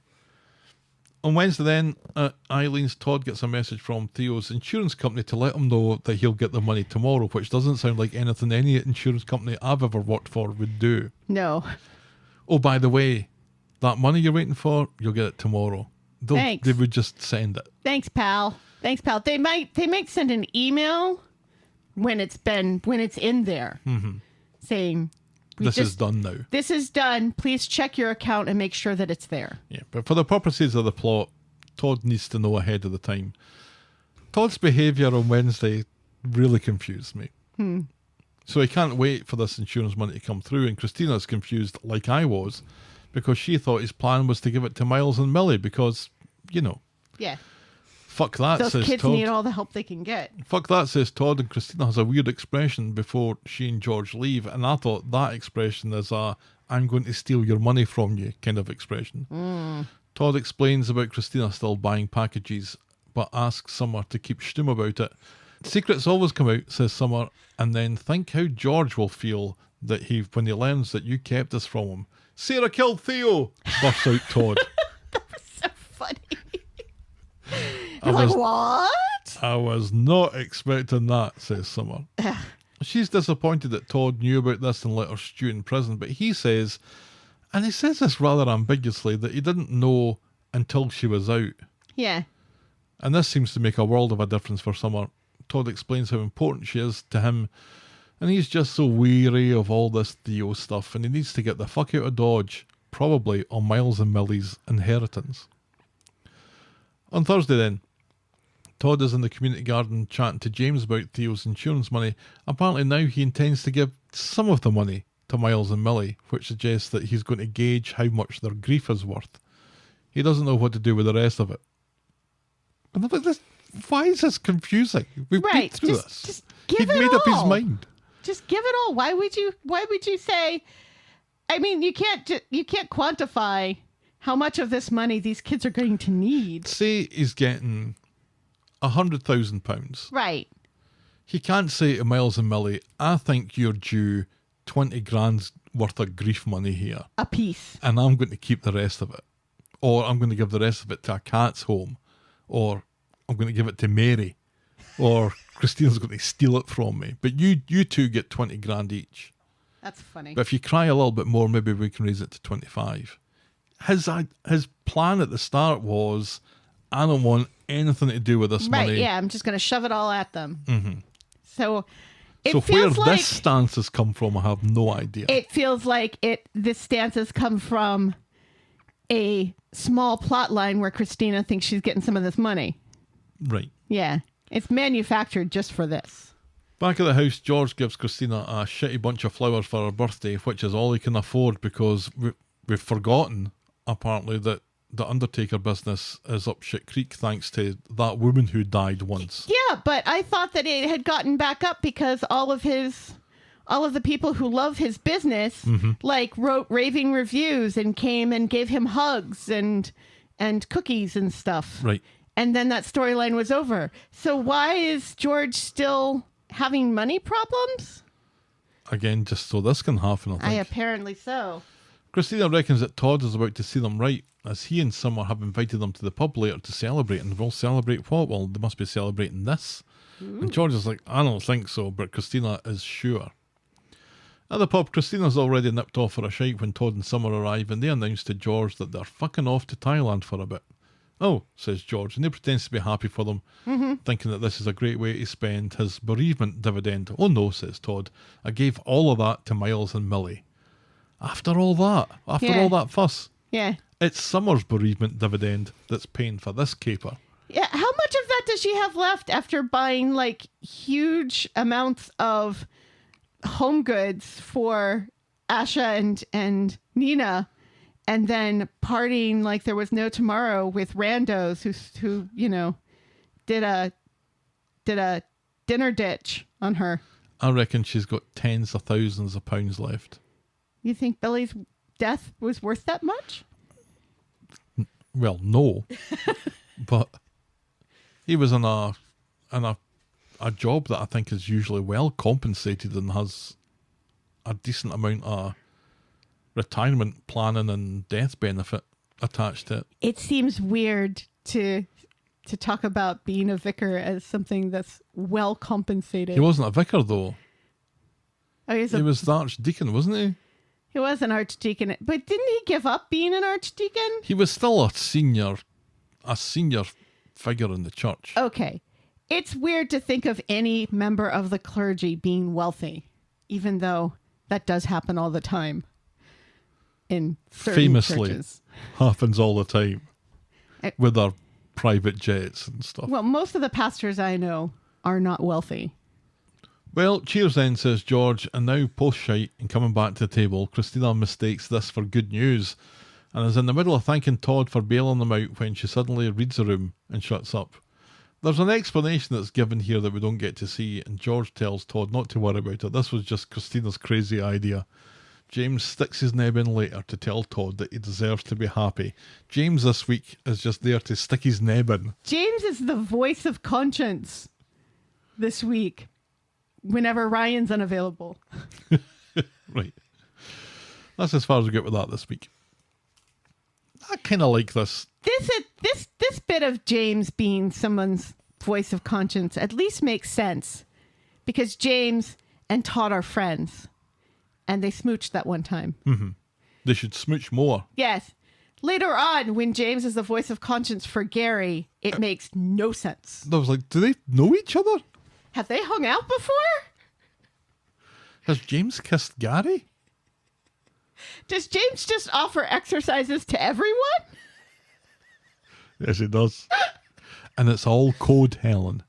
On Wednesday then, at Eileen's, Todd gets a message from Theo's insurance company to let him know that he'll get the money tomorrow, which doesn't sound like anything any insurance company I've ever worked for would do. No. Oh, by the way, that money you're waiting for, you'll get it tomorrow. Thanks. They would just send it. Thanks, pal. Thanks, pal. They might send an email when it's in there saying This is done now. This is done. Please check your account and make sure that it's there. Yeah, but for the purposes of the plot, Todd needs to know ahead of the time. Todd's behaviour on Wednesday really confused me. So he can't wait for this insurance money to come through, and Christina's confused like I was, because she thought his plan was to give it to Miles and Millie because, you know. Yeah. Fuck that, Those says kids Todd. need all the help they can get. Fuck that, says Todd, and Christina has a weird expression before she and George leave, and I thought that expression is a I'm going to steal your money from you kind of expression. Todd explains about Christina still buying packages, but asks Summer to keep shtum about it. Secrets always come out, says Summer, and then think how George will feel that when he learns that you kept this from him. Sarah killed Theo, bursts out Todd. So funny. You're like, what? I was not expecting that, says Summer. She's disappointed that Todd knew about this and let her stew in prison, but he says, and he says this rather ambiguously, that he didn't know until she was out. Yeah. And this seems to make a world of a difference for Summer. Todd explains how important she is to him, and he's just so weary of all this Theo stuff, and he needs to get the fuck out of Dodge, probably on Miles and Millie's inheritance. On Thursday then, Todd is in the community garden chatting to James about Theo's insurance money. Apparently now he intends to give some of the money to Miles and Millie, which suggests that he's going to gauge how much their grief is worth. He doesn't know what to do with the rest of it. And I'm like, why is this confusing? We've been through this. Just give He'd it made all. up his mind. Just give it all. Why would you say? I mean, you can't quantify how much of this money these kids are going to need. Say he's getting £100,000. Right. He can't say to Miles and Millie, I think you're due 20 grand's worth of grief money here. A piece. And I'm going to keep the rest of it. Or I'm going to give the rest of it to a cat's home. Or I'm going to give it to Mary. Or Christina's going to steal it from me. But you two get 20 grand each. That's funny. But if you cry a little bit more, maybe we can raise it to 25. his plan at the start was, I don't want anything to do with this Right, money. yeah, I'm just going to shove it all at them. Mm-hmm. So it So where feels like this stance has come from, I have no idea. it feels like this stance has come from a small plot line where Christina thinks she's getting some of this money. Right. Yeah, it's manufactured just for this. Back at the house, George gives Christina a shitty bunch of flowers for her birthday, which is all he can afford because we've forgotten, apparently, that the Undertaker business is up shit creek thanks to that woman who died once. Yeah, but I thought that it had gotten back up because all of the people who love his business wrote raving reviews and came and gave him hugs and cookies and stuff. Right. And then that storyline was over. So why is George still having money problems? Again, just so this can happen, I think. Apparently so. Christina reckons that Todd is about to see them right, as he and Summer have invited them to the pub later to celebrate. And we'll celebrate what? Well, they must be celebrating this. And George is like, I don't think so, but Christina is sure. At the pub, Christina's already nipped off for a shite when Todd and Summer arrive, and they announce to George that they're fucking off to Thailand for a bit. Oh, says George, and he pretends to be happy for them, thinking that this is a great way to spend his bereavement dividend. Oh no, says Todd, I gave all of that to Miles and Millie. After all that fuss, Yeah. it's Summer's bereavement dividend that's paying for this caper. Yeah, how much of that does she have left after buying huge amounts of home goods for Asha and Nina, and then partying like there was no tomorrow with randos who did a dinner ditch on her? I reckon she's got tens of thousands of pounds left. You think Billy's death was worth that much? Well, no, but he was in a job that I think is usually well compensated and has a decent amount of retirement planning and death benefit attached to it. It seems weird to talk about being a vicar as something that's well compensated. He wasn't a vicar though. Oh, He was the archdeacon, wasn't he? He was an archdeacon, but didn't he give up being an archdeacon? He was still a senior figure in the church. Okay. It's weird to think of any member of the clergy being wealthy, even though that does happen all the time in certain Famously churches. happens all the time with our private jets and stuff. Well, most of the pastors I know are not wealthy. Well, cheers then, says George, and now post-shite and coming back to the table, Christina mistakes this for good news and is in the middle of thanking Todd for bailing them out when she suddenly reads the room and shuts up. There's an explanation that's given here that we don't get to see, and George tells Todd not to worry about it. This was just Christina's crazy idea. James sticks his neb in later to tell Todd that he deserves to be happy. James this week is just there to stick his neb in. James is the voice of conscience this week, whenever Ryan's unavailable. Right. That's as far as we get with that this week. I kind of like this. This bit of James being someone's voice of conscience at least makes sense, because James and Todd are friends, and they smooched that one time. Mm-hmm. They should smooch more. Yes. Later on, when James is the voice of conscience for Gary, it makes no sense. I was like, do they know each other? Have they hung out before? Has James kissed Gary? Does James just offer exercises to everyone? Yes, he does. And it's all code, Helen.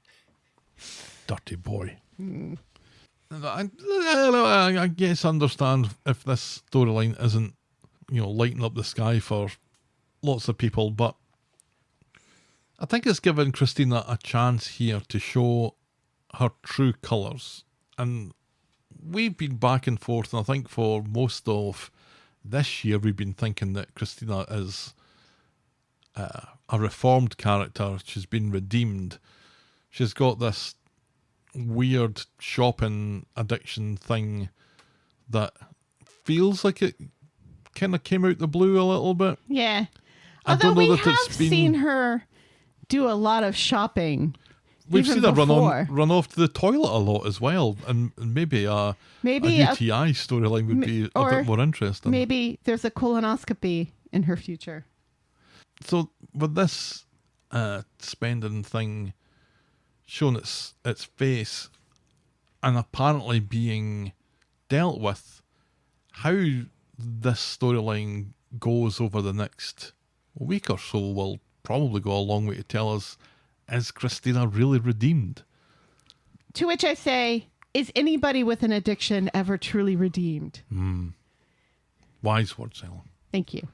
Dirty boy. I guess I understand if this storyline isn't, lighting up the sky for lots of people, but I think it's given Christina a chance here to show her true colours. And we've been back and forth, and I think for most of this year we've been thinking that Christina is a reformed character. She's been redeemed. She's got this weird shopping addiction thing that feels like it kind of came out the blue a little bit. Yeah. I Although don't know we that have it's been... seen her do a lot of shopping. We've even seen her before. run off to the toilet a lot as well, and maybe a UTI storyline would be a bit more interesting. Maybe there's a colonoscopy in her future. So with this spending thing showing its face and apparently being dealt with, how this storyline goes over the next week or so will probably go a long way to tell us, is Christina really redeemed? To which I say, is anybody with an addiction ever truly redeemed? Wise words, Ellen. Thank you.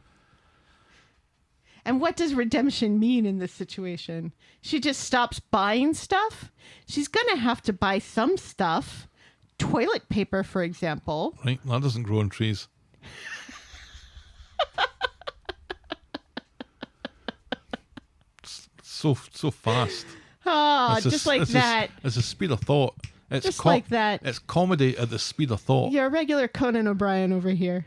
And what does redemption mean in this situation? She just stops buying stuff? She's going to have to buy some stuff. Toilet paper, for example. Right, that doesn't grow on trees. So fast. Oh, It's just like that. It's the speed of thought. It's Just like that. It's comedy at the speed of thought. You're a regular Conan O'Brien over here.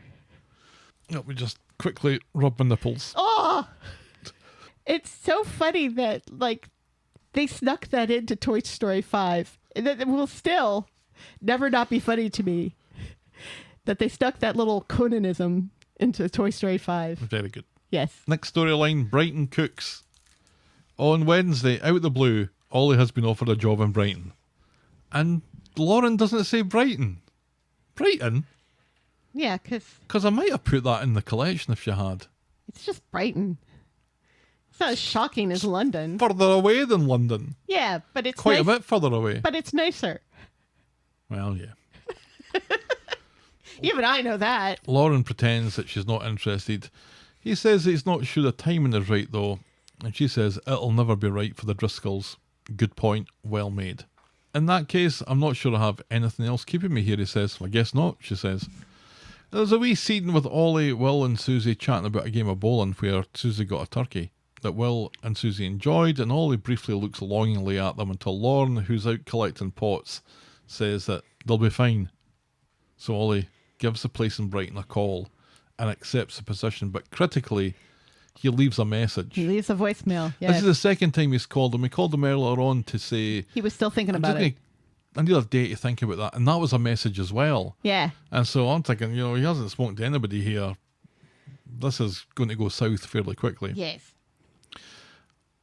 Let me just quickly rub my nipples. Oh, it's so funny that like they snuck that into Toy Story 5. And that will still never not be funny to me that they stuck that little Conanism into Toy Story 5. Very good. Yes. Next storyline, Brighton Cooks. On Wednesday, out of the blue, Ollie has been offered a job in Brighton. And Lauren doesn't say Brighton. Brighton? Yeah, Because I might have put that in the collection if she had. it's just Brighton. It's not as shocking as London. Further away than London. Yeah, but it's Quite nice, a bit further away. but it's nicer. Well, yeah. Even I know that. Lauren pretends that she's not interested. He says that he's not sure the timing is right, though. And she says, it'll never be right for the Driscolls. Good point, well made. In that case, I'm not sure I have anything else keeping me here, he says. I guess not, she says. There's a wee scene with Ollie, Will and Susie chatting about a game of bowling where Susie got a turkey that Will and Susie enjoyed, and Ollie briefly looks longingly at them until Lauren, who's out collecting pots, says that they'll be fine. So Ollie gives the place in Brighton a call and accepts the position, but critically, he leaves a message. He leaves a voicemail. This Yes. is the second time he's called him. We called him earlier on to say... He was still thinking about it. I need a day to think about that. And that was a message as well. Yeah. And so I'm thinking, he hasn't spoken to anybody here. This is going to go south fairly quickly. Yes.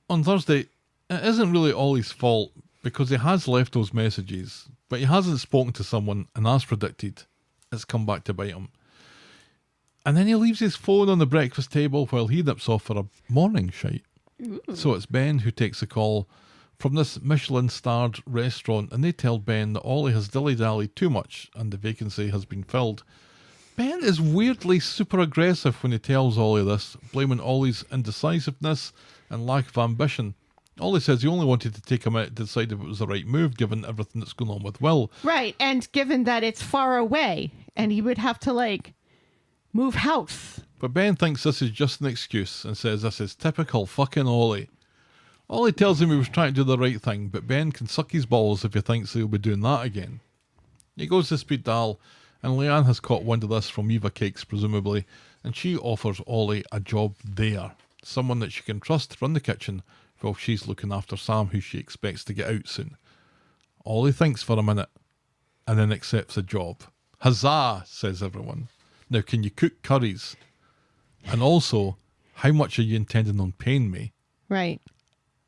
On Thursday, it isn't really Ollie's fault because he has left those messages, but he hasn't spoken to someone, and as predicted, it's come back to bite him. And then he leaves his phone on the breakfast table while he nips off for a morning shite. So it's Ben who takes the call from this Michelin-starred restaurant, and they tell Ben that Ollie has dilly-dallied too much and the vacancy has been filled. Ben is weirdly super aggressive when he tells Ollie this, blaming Ollie's indecisiveness and lack of ambition. Ollie says he only wanted to take a minute to decide if it was the right move given everything that's going on with Will. Right. And given that it's far away and he would have to move house. But Ben thinks this is just an excuse and says this is typical fucking Ollie. Ollie tells him he was trying to do the right thing, but Ben can suck his balls if he thinks he'll be doing that again. He goes to speed dial, and Leanne has caught wind of this from Eva Cakes, presumably, and she offers Ollie a job there. Someone that she can trust to run the kitchen while she's looking after Sam, who she expects to get out soon. Ollie thinks for a minute, and then accepts the job. Huzzah, says everyone. Now, can you cook curries? And also, how much are you intending on paying me? Right.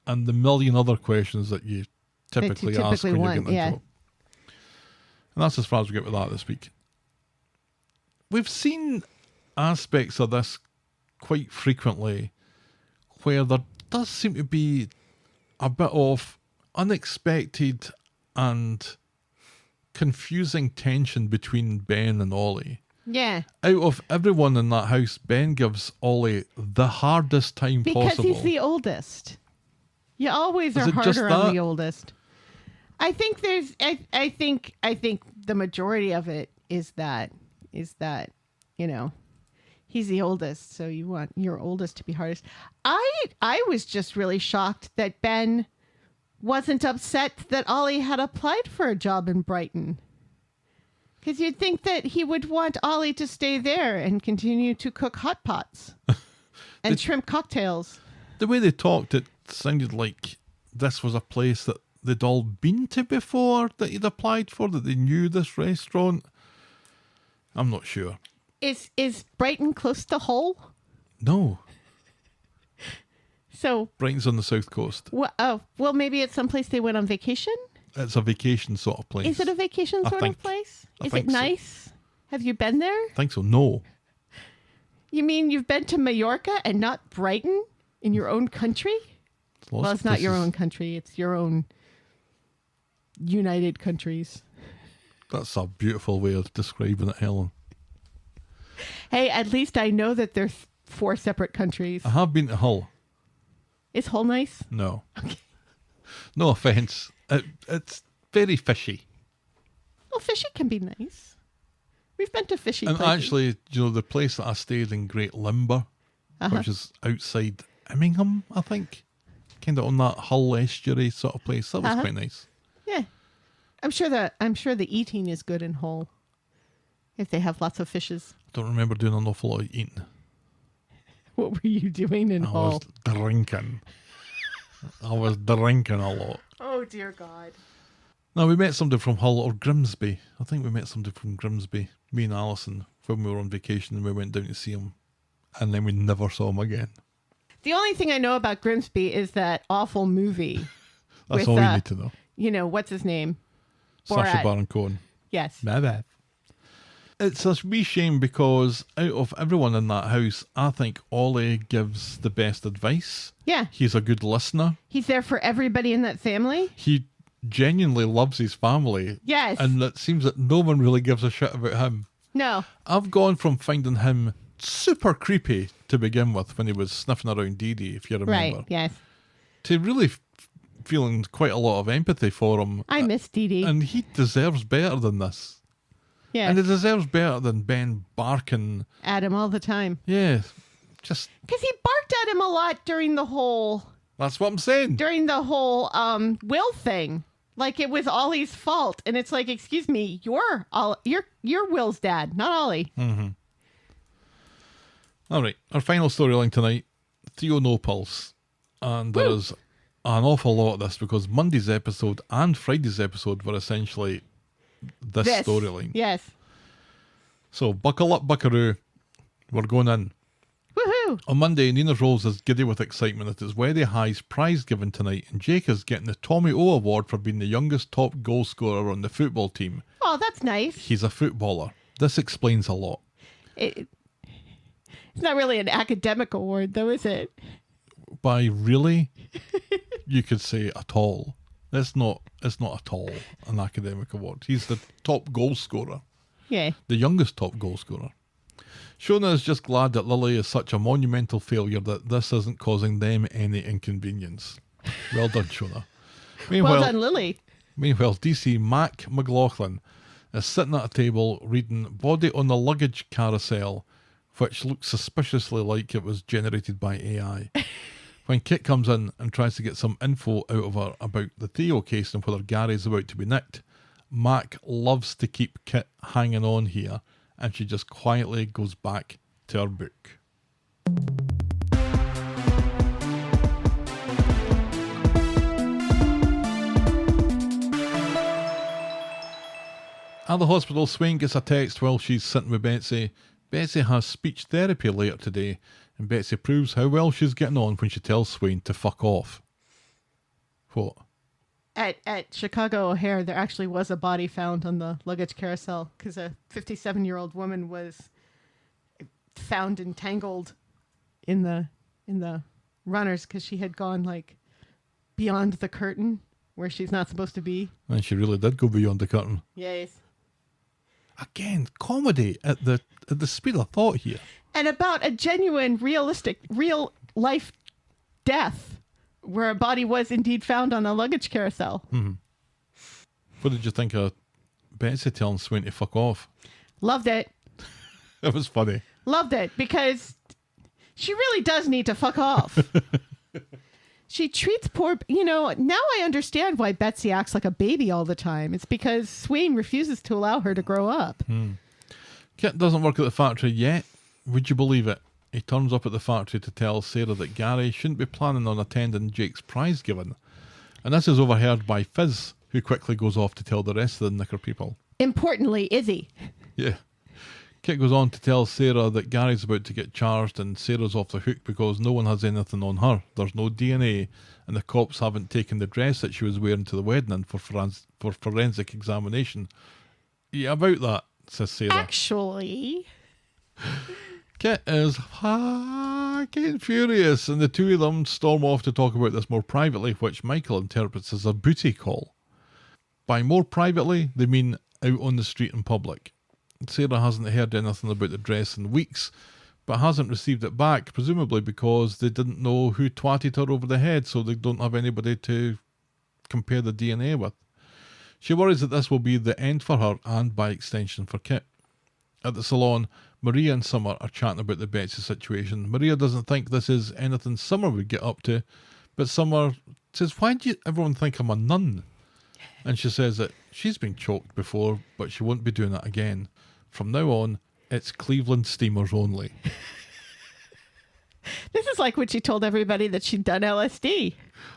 And the million other questions that you typically ask when you're getting a job. And that's as far as we get with that this week. We've seen aspects of this quite frequently where there does seem to be a bit of unexpected and confusing tension between Ben and Ollie. Yeah. Out of everyone in that house, Ben gives Ollie the hardest time Because possible. he's the oldest. You always Is are it just harder on that? the oldest. I think I think the majority of it is that he's the oldest, so you want your oldest to be hardest. I was just really shocked that Ben wasn't upset that Ollie had applied for a job in Brighton. Because you'd think that he would want Ollie to stay there and continue to cook hot pots and shrimp cocktails. The way they talked, it sounded like this was a place that they'd all been to before, that he'd applied for, that they knew this restaurant. I'm not sure. Is Brighton close to Hull? No. So, Brighton's on the south coast. well, maybe it's someplace they went on vacation? It's a vacation sort of place. Is it a vacation I sort think- of place? I Is think it so. nice? Have you been there? I think so. No. You mean you've been to Mallorca and not Brighton in your own country? Well, it's not your own country. It's your own United Countries. That's a beautiful way of describing it, Helen. Hey, at least I know that there's 4 separate countries. I have been to Hull. Is Hull nice? No. No offence. It's very fishy. Well, fishy can be nice. We've been to fishy And places. actually, the place that I stayed in, Great Limber, which is outside Immingham, I think. Kind of on that Hull estuary sort of place. That was quite nice. Yeah. I'm sure the eating is good in Hull. If they have lots of fishes. Don't remember doing an awful lot of eating. What were you doing in I Hull? was drinking. I was drinking a lot. Oh, dear God. No, we met somebody from Hull or Grimsby. I think we met somebody from Grimsby. Me and Alison, when we were on vacation, and we went down to see him. And then we never saw him again. The only thing I know about Grimsby is that awful movie. That's with, all you need to know. You know, what's his name? Sacha Borat. Baron Cohen. Yes. Bye. It's a wee shame because out of everyone in that house, I think Ollie gives the best advice. Yeah. He's a good listener. He's there for everybody in that family. He genuinely loves his family. Yes. And it seems that no one really gives a shit about him. No. I've gone from finding him super creepy to begin with when he was sniffing around Dee Dee, if you remember. Right. Yes. To really feeling quite a lot of empathy for him. I miss Dee Dee. And he deserves better than this. Yeah. And he deserves better than Ben barking. At him all the time. Yeah. Just, Because he barked at him a lot during the whole that's what I'm saying. Will thing. Like it was Ollie's fault. And it's like, excuse me, you're Will's dad, not Ollie. All right. Our final storyline tonight, Theo No Pulse. And there's an awful lot of this because Monday's episode and Friday's episode were essentially this storyline. Yes. So buckle up, buckaroo. We're going in. Woohoo. On Monday, Nina Rose is giddy with excitement that it's Weddy High's prize given tonight, and Jake is getting the Tommy O Award for being the youngest top goal scorer on the football team. Oh, that's nice. He's a footballer. This explains a lot. It's not really an academic award, though, is it? By really, you could say at all. It's not at all an academic award. He's the top goal scorer. Yeah. The youngest top goal scorer. Shona is just glad that Lily is such a monumental failure that this isn't causing them any inconvenience. Well done, Shona. Well done, Lily. Meanwhile, DC Mac McLaughlin is sitting at a table reading Body on the Luggage Carousel, which looks suspiciously like it was generated by AI. When Kit comes in and tries to get some info out of her about the Theo case and whether Gary's about to be nicked, Mac loves to keep Kit hanging on here, and she just quietly goes back to her book. At the hospital, Swain gets a text while she's sitting with Betsy. Betsy has speech therapy later today, and Betsy proves how well she's getting on when she tells Swain to fuck off. What? At Chicago O'Hare, there actually was a body found on the luggage carousel because a 57-year-old woman was found entangled in the runners because she had gone like beyond the curtain where she's not supposed to be. And she really did go beyond the curtain. Yes. Again, comedy at the speed of thought here. And about a genuine, realistic, real life death where a body was indeed found on a luggage carousel. What did you think of Betsy telling Swain to fuck off? Loved it. It was funny. Loved it because she really does need to fuck off. She treats poor, now I understand why Betsy acts like a baby all the time. It's because Swain refuses to allow her to grow up. Kit doesn't work at the factory yet. Would you believe it? He turns up at the factory to tell Sarah that Gary shouldn't be planning on attending Jake's prize giving. And this is overheard by Fizz, who quickly goes off to tell the rest of the Knicker people. Importantly, Izzy. Yeah. Kit goes on to tell Sarah that Gary's about to get charged and Sarah's off the hook because no one has anything on her. There's no DNA and the cops haven't taken the dress that she was wearing to the wedding in for forensic examination. Yeah, about that, says Sarah. Actually, Kit is fucking furious and the two of them storm off to talk about this more privately, which Michael interprets as a booty call. By more privately, they mean out on the street in public. Sarah hasn't heard anything about the dress in weeks, but hasn't received it back, presumably because they didn't know who twatted her over the head, so they don't have anybody to compare the DNA with. She worries that this will be the end for her and, by extension, for Kit. At the salon, Maria and Summer are chatting about the Betsy situation. Maria doesn't think this is anything Summer would get up to, but Summer says, "Why do everyone think I'm a nun?" And she says that she's been choked before, but she won't be doing that again. From now on, it's Cleveland steamers only. this is like when she told everybody that she'd done LSD.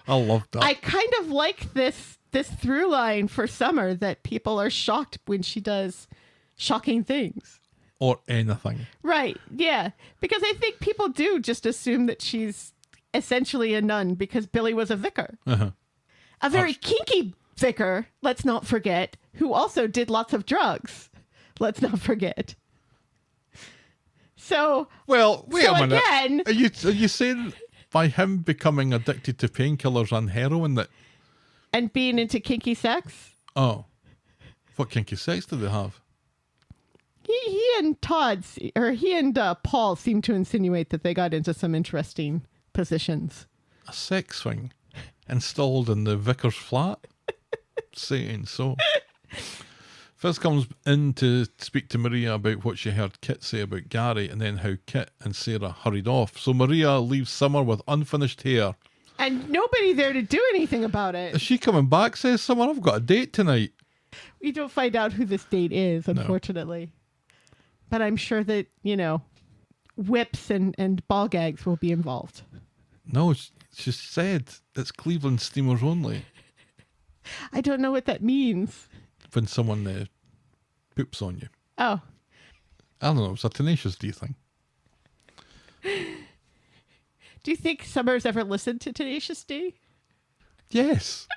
I love that. I kind of like this through line for Summer, that people are shocked when she does shocking things. Or anything. Right, yeah. Because I think people do just assume that she's essentially a nun because Billy was a vicar. Uh-huh. A very kinky vicar, let's not forget, who also did lots of drugs. Let's not forget. So, Well, wait so a minute. again, Are you saying by him becoming addicted to painkillers and heroin that... and being into kinky sex, Oh. What kinky sex do they have? he and Paul seem to insinuate that they got into some interesting positions. A sex swing installed in the vicar's flat? Saying so. Fizz comes in to speak to Maria about what she heard Kit say about Gary and then how Kit and Sarah hurried off. So Maria leaves Summer with unfinished hair. And nobody there to do anything about Is it. she coming back, says Summer? I've got a date tonight. We don't find out who this date is, unfortunately. But I'm sure that, whips and ball gags will be involved. No, she said it's Cleveland steamers only. I don't know what that means. When someone poops on you. Oh. I don't know, it's a Tenacious D thing. Do you think Summer's ever listened to Tenacious D? Yes.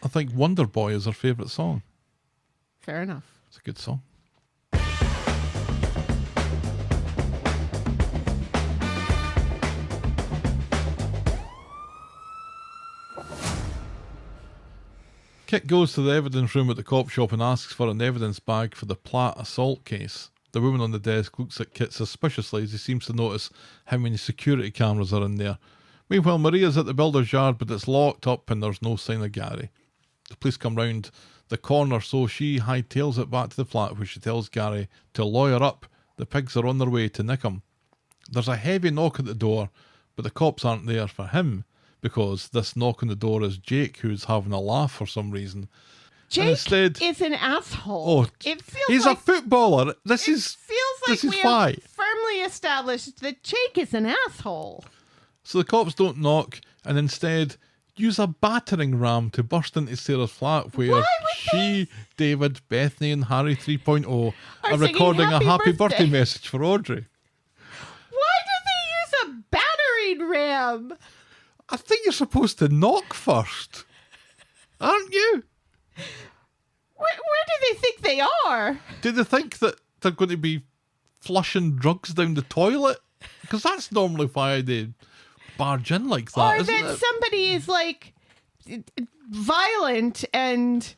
I think Wonder Boy is her favourite song. Fair enough. It's a good song. Kit goes to the evidence room at the cop shop and asks for an evidence bag for the Platt assault case. The woman on the desk looks at Kit suspiciously as he seems to notice how many security cameras are in there. Meanwhile, Maria's at the builder's yard, but it's locked up and there's no sign of Gary. The police come round the corner, so she hightails it back to the flat where she tells Gary to lawyer up. The pigs are on their way to nick him. There's a heavy knock at the door, but the cops aren't there for him, because this knock on the door is Jake, who's having a laugh for some reason. Jake is an asshole. Oh, it feels he's like, a footballer. Feels like this is we why. have firmly established that Jake is an asshole. So the cops don't knock and instead use a battering ram to burst into Sarah's flat where she, David, Bethany and Harry 3.0 are singing recording a happy birthday birthday message for Audrey. Why do they use a battering ram? I think you're supposed to knock first, aren't you? Where do they think they are? Do they think that they're going to be flushing drugs down the toilet? Because that's normally why they barge in like that, Or isn't that it? somebody is like violent and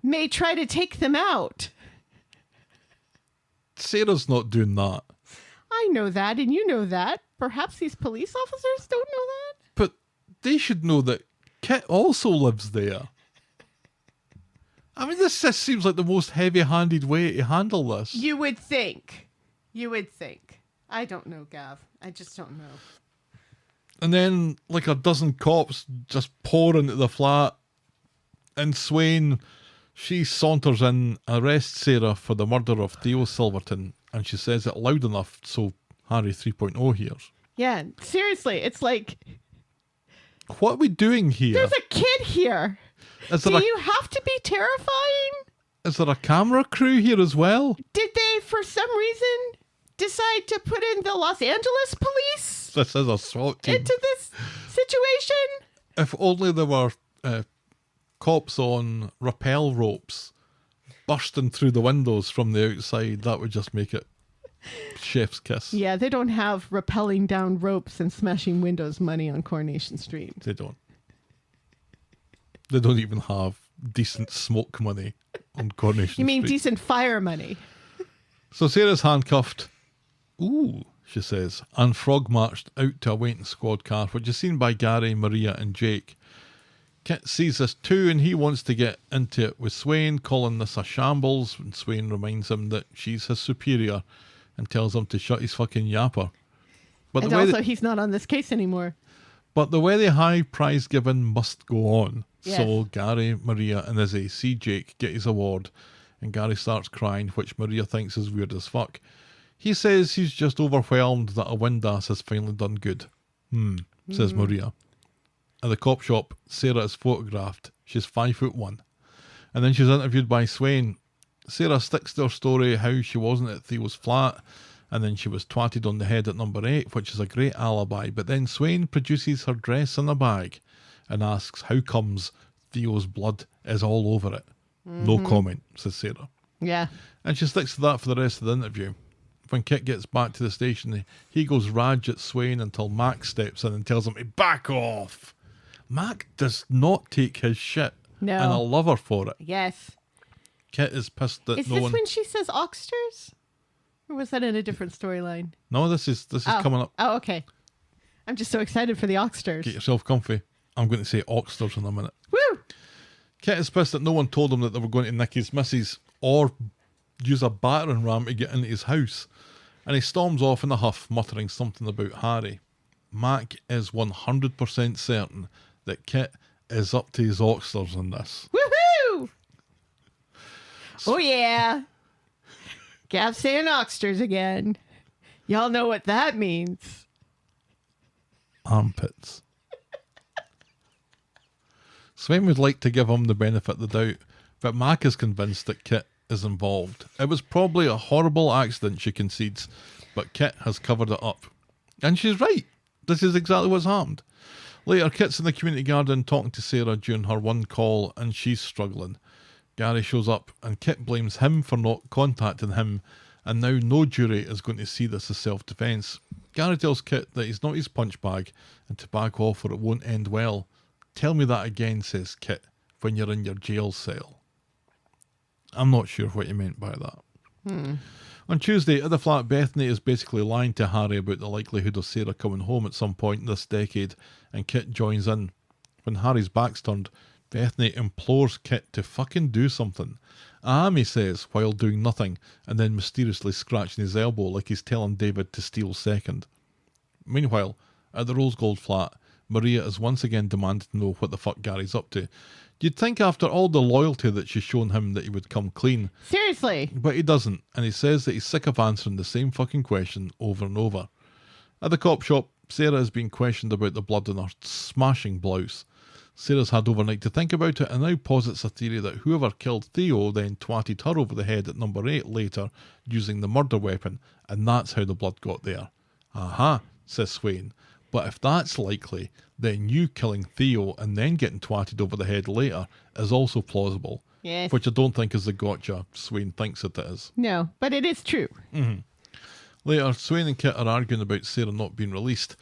may try to take them out. Sarah's not doing that. I know that, and you know that. Perhaps these police officers don't know that. But they should know that Kit also lives there. I mean, this just seems like the most heavy-handed way to handle this. You would think. I don't know, Gav. I just don't know. And then, like a dozen cops just pour into the flat. And Swain, she saunters in, arrests Sarah for the murder of Theo Silverton. And she says it loud enough so Harry 3.0 hears. Yeah, seriously, it's like, What are we doing here? there's a kid here. Is Do there, you have to be terrifying? is there a camera crew here as well? Did they for some reason, decide to put in the Los Angeles police This is a SWAT team. into this situation? If only there were cops on rappel ropes bursting through the windows from the outside, that would just make it chef's kiss. Yeah, they don't have rappelling down ropes and smashing windows money on Coronation Street. They don't. They don't even have decent smoke money on Coronation You mean Street. decent fire money? So Sarah's handcuffed. Ooh, she says, and frog marched out to a waiting squad car, which is seen by Gary, Maria, and Jake. Kit sees this too, and he wants to get into it with Swain, calling this a shambles, and Swain reminds him that she's his superior and tells him to shut his fucking yapper. But And also, he's not on this case anymore. But the way the high prize giving must go on. Yes. So Gary, Maria, and Izzy see Jake get his award, and Gary starts crying, which Maria thinks is weird as fuck. He says he's just overwhelmed that a wind ass has finally done good. Says Maria. At the cop shop, Sarah is photographed. She's 5'1", and then she's interviewed by Swain. Sarah sticks to her story how she wasn't at Theo's flat, and then she was twatted on the head at number 8, which is a great alibi. But then Swain produces her dress in a bag and asks how comes Theo's blood is all over it. No comment, says Sarah. Yeah. And she sticks to that for the rest of the interview. When Kit gets back to the station, he goes rage at Swain until Mac steps in and tells him to back off. Mac does not take his shit. No. And I love her for it. Yes. Kit is pissed that Is no this one... when she says Oxters? Or was that in a different storyline? No, this is coming up. Oh, okay. I'm just so excited for the Oxters. Get yourself comfy. I'm going to say Oxters in a minute. Woo! Kit is pissed that no one told him that they were going to nick his missus or use a battering ram to get into his house. And he storms off in a huff, muttering something about Harry. Mac is 100% certain that Kit is up to his Oxters in this. Woohoo! Oh, yeah. Gav saying Oxters again. Y'all know what that means. Armpits. Swain would like to give him the benefit of the doubt, but Mac is convinced that Kit is involved. It was probably a horrible accident, she concedes, but Kit has covered it up. And she's right. This is exactly what's happened. Later, Kit's in the community garden talking to Sarah during her one call, and she's struggling. Gary shows up, and Kit blames him for not contacting him, and now no jury is going to see this as self-defence. Gary tells Kit that he's not his punch bag, and to back off or it won't end well. Tell me that again, says Kit, when you're in your jail cell. I'm not sure what you meant by that. On Tuesday, at the flat, Bethany is basically lying to Harry about the likelihood of Sarah coming home at some point this decade, and Kit joins in. When Harry's back's turned, Bethany implores Kit to fucking do something. He says, while doing nothing, and then mysteriously scratching his elbow like he's telling David to steal second. Meanwhile, at the Rose Gold flat, Maria is once again demanding to know what the fuck Gary's up to. You'd think after all the loyalty that she's shown him that he would come clean. Seriously. But he doesn't, and he says that he's sick of answering the same fucking question over and over. At the cop shop, Sarah is being questioned about the blood in her smashing blouse. Sarah's had overnight to think about it and now posits a theory that whoever killed Theo then twatted her over the head at number 8 later using the murder weapon, and that's how the blood got there. Aha, says Swain. But if that's likely, then you killing Theo and then getting twatted over the head later is also plausible. Yes. Which I don't think is the gotcha Swain thinks it is. No, but it is true. Later, Swain and Kit are arguing about Sarah not being released.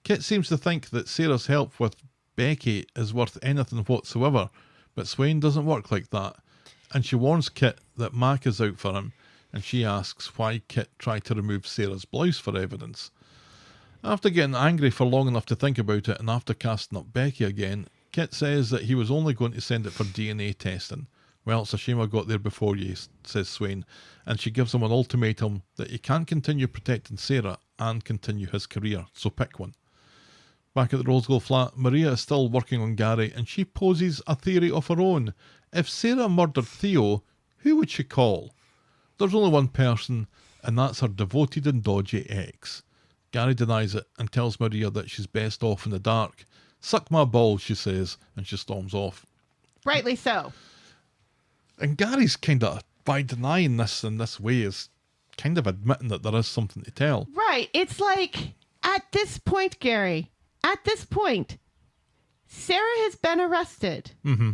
Kit seems to think that Sarah's help with Becky is worth anything whatsoever, but Swain doesn't work like that. And she warns Kit that Mac is out for him, and she asks why Kit tried to remove Sarah's blouse for evidence. After getting angry for long enough to think about it and after casting up Becky again, Kit says that he was only going to send it for DNA testing. Well, it's a shame I got there before you, says Swain, and she gives him an ultimatum that he can't continue protecting Sarah and continue his career, so pick one. Back at the Rose Gold flat, Maria is still working on Gary and she poses a theory of her own. If Sarah murdered Theo, who would she call? There's only one person, and that's her devoted and dodgy ex. Gary denies it and tells Maria that she's best off in the dark. Suck my balls, she says, and she storms off. Rightly so. And Gary's kind of, by denying this in this way, is kind of admitting that there is something to tell. Right. It's like, at this point, Gary, at this point, Sarah has been arrested. Mm-hmm.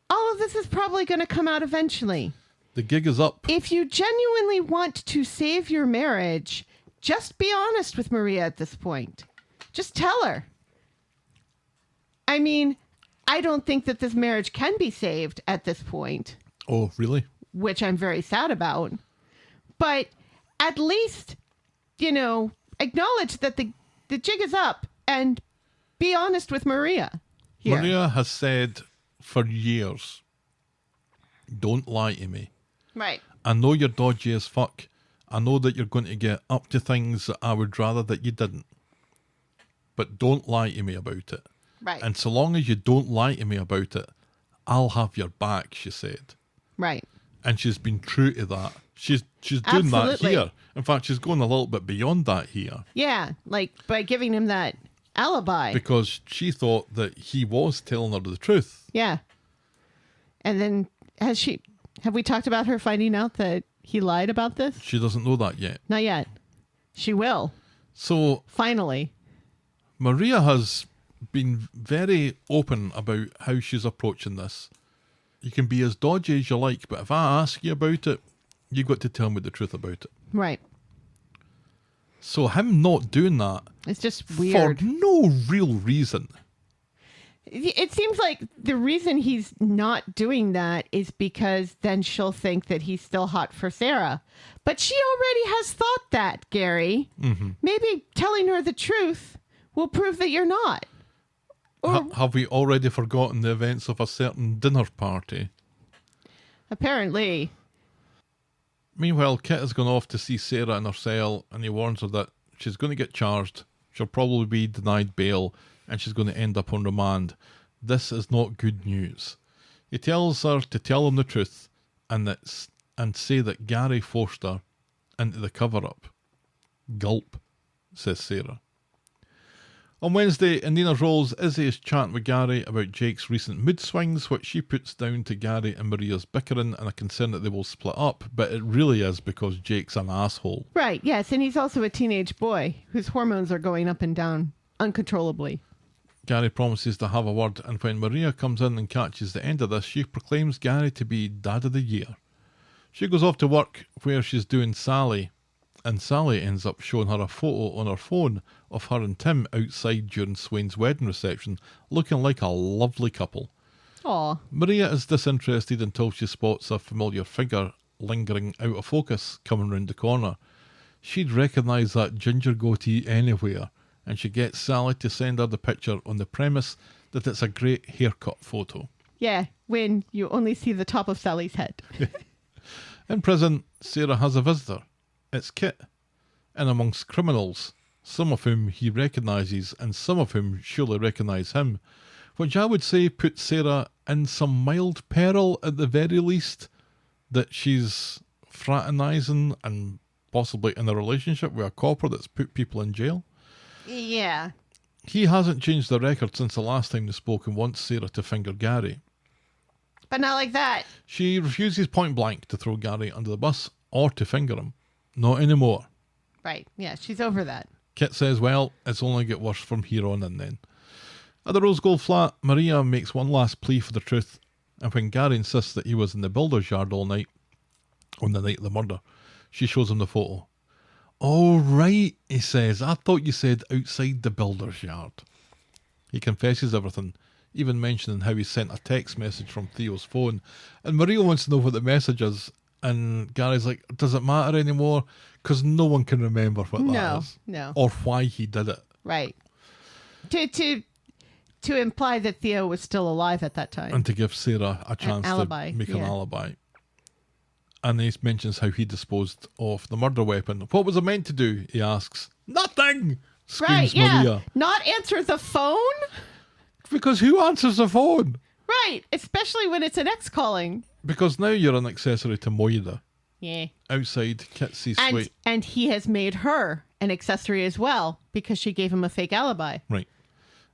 All of this is probably going to come out eventually. The gig is up. If you genuinely want to save your marriage, just be honest with Maria at this point. Just tell her. I mean, I don't think that this marriage can be saved at this point. Oh, really? Which I'm very sad about. But at least, acknowledge that the jig is up and be honest with Maria here. Maria has said for years, don't lie to me. Right. I know you're dodgy as fuck. I know that you're going to get up to things that I would rather that you didn't. But don't lie to me about it. Right. And so long as you don't lie to me about it, I'll have your back, she said. Right. And she's been true to that. She's doing Absolutely. that here. In fact, she's going a little bit beyond that here. Yeah, like by giving him that alibi. Because she thought that he was telling her the truth. Yeah. And then have we talked about her finding out that he lied about this? She doesn't know that yet. Not yet. She will. So Finally. Maria has been very open about how she's approaching this. You can be as dodgy as you like, but if I ask you about it, you've got to tell me the truth about it. Right. So him not doing that It's just weird. for no real reason. It seems like the reason he's not doing that is because then she'll think that he's still hot for Sarah. But she already has thought that, Gary. Mm-hmm. Maybe telling her the truth will prove that you're not. Or Have we already forgotten the events of a certain dinner party? apparently. Meanwhile, Kit has gone off to see Sarah in her cell, and he warns her that she's going to get charged, she'll probably be denied bail, and she's going to end up on remand. This is not good news. He tells her to tell him the truth and say that Gary forced her into the cover-up. Gulp, says Sarah. On Wednesday, in Nina's Rolls, Izzy is chatting with Gary about Jake's recent mood swings, which she puts down to Gary and Maria's bickering and a concern that they will split up, but it really is because Jake's an asshole. Right, yes. And he's also a teenage boy whose hormones are going up and down uncontrollably. Gary promises to have a word, and when Maria comes in and catches the end of this, she proclaims Gary to be Dad of the Year. She goes off to work where she's doing Sally, and Sally ends up showing her a photo on her phone of her and Tim outside during Swain's wedding reception, looking like a lovely couple. Aw. Maria is disinterested until she spots a familiar figure lingering out of focus coming round the corner. She'd recognise that ginger goatee anywhere, and she gets Sally to send her the picture on the premise that it's a great haircut photo. Yeah, when you only see the top of Sally's head. In prison, Sarah has a visitor. It's Kit, and amongst criminals, some of whom he recognises and some of whom surely recognise him, which I would say puts Sarah in some mild peril at the very least, that she's fraternising and possibly in a relationship with a copper that's put people in jail. Yeah. He hasn't changed the record since the last time they spoke and wants Sarah to finger Gary. But not like that. She refuses point blank to throw Gary under the bus or to finger him. Not anymore. Right. Yeah, she's over that. Kit says, well, it's only get worse from here on in then. At the Rose Gold flat, Maria makes one last plea for the truth, and when Gary insists that he was in the builder's yard all night, on the night of the murder, she shows him the photo. Oh, right, he says, I thought you said outside the builder's yard. He confesses everything, even mentioning how he sent a text message from Theo's phone, and Maria wants to know what the message is. And Gary's like, does it matter anymore? Because no one can remember what that is. No. Or why he did it. Right. To imply that Theo was still alive at that time. And to give Sarah a chance alibi, to make an yeah. alibi. And he mentions how he disposed of the murder weapon. What was it meant to do? He asks. Nothing! Screams Right, yeah. Maria. Not answer the phone? Because who answers the phone? Right. Especially when it's an ex calling. Because now you're an accessory to Moira. Yeah. Outside, Kit sees Sweet. And he has made her an accessory as well because she gave him a fake alibi. Right.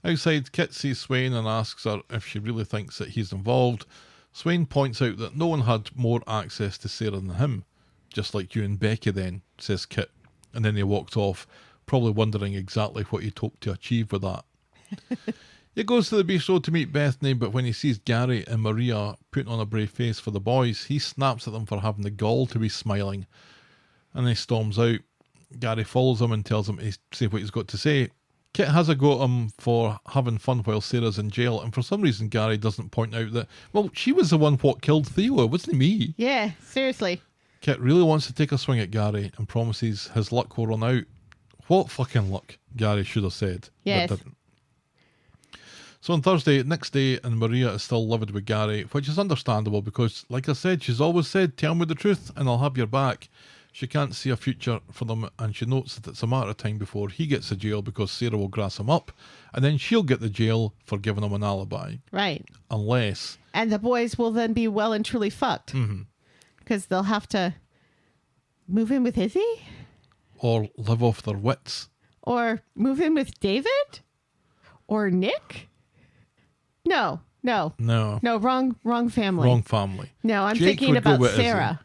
Outside, Kit sees Swain and asks her if she really thinks that he's involved. Swain points out that no one had more access to Sarah than him, just like you and Becky then, says Kit. And then he walked off, probably wondering exactly what he'd hoped to achieve with that. He goes to the bistro to meet Bethany, but when he sees Gary and Maria putting on a brave face for the boys, he snaps at them for having the gall to be smiling. And he storms out. Gary follows him and tells him to say what he's got to say. Kit has a go at him for having fun while Sarah's in jail, and for some reason Gary doesn't point out that, well, she was the one what killed Theo, it wasn't me. Yeah, seriously. Kit really wants to take a swing at Gary and promises his luck will run out. What fucking luck, Gary should have said, yes. but didn't. So on Thursday, next day, and Maria is still livid with Gary, which is understandable because, like I said, she's always said, tell me the truth and I'll have your back. She can't see a future for them, and she notes that it's a matter of time before he gets to jail because Sarah will grass him up, and then she'll get the jail for giving him an alibi. Right. Unless... And the boys will then be well and truly fucked. Because they'll have to move in with Izzy? Or live off their wits. Or move in with David? Or Nick? No, wrong family. Wrong family. No, I'm Jake thinking would go about with Sarah. Izzy.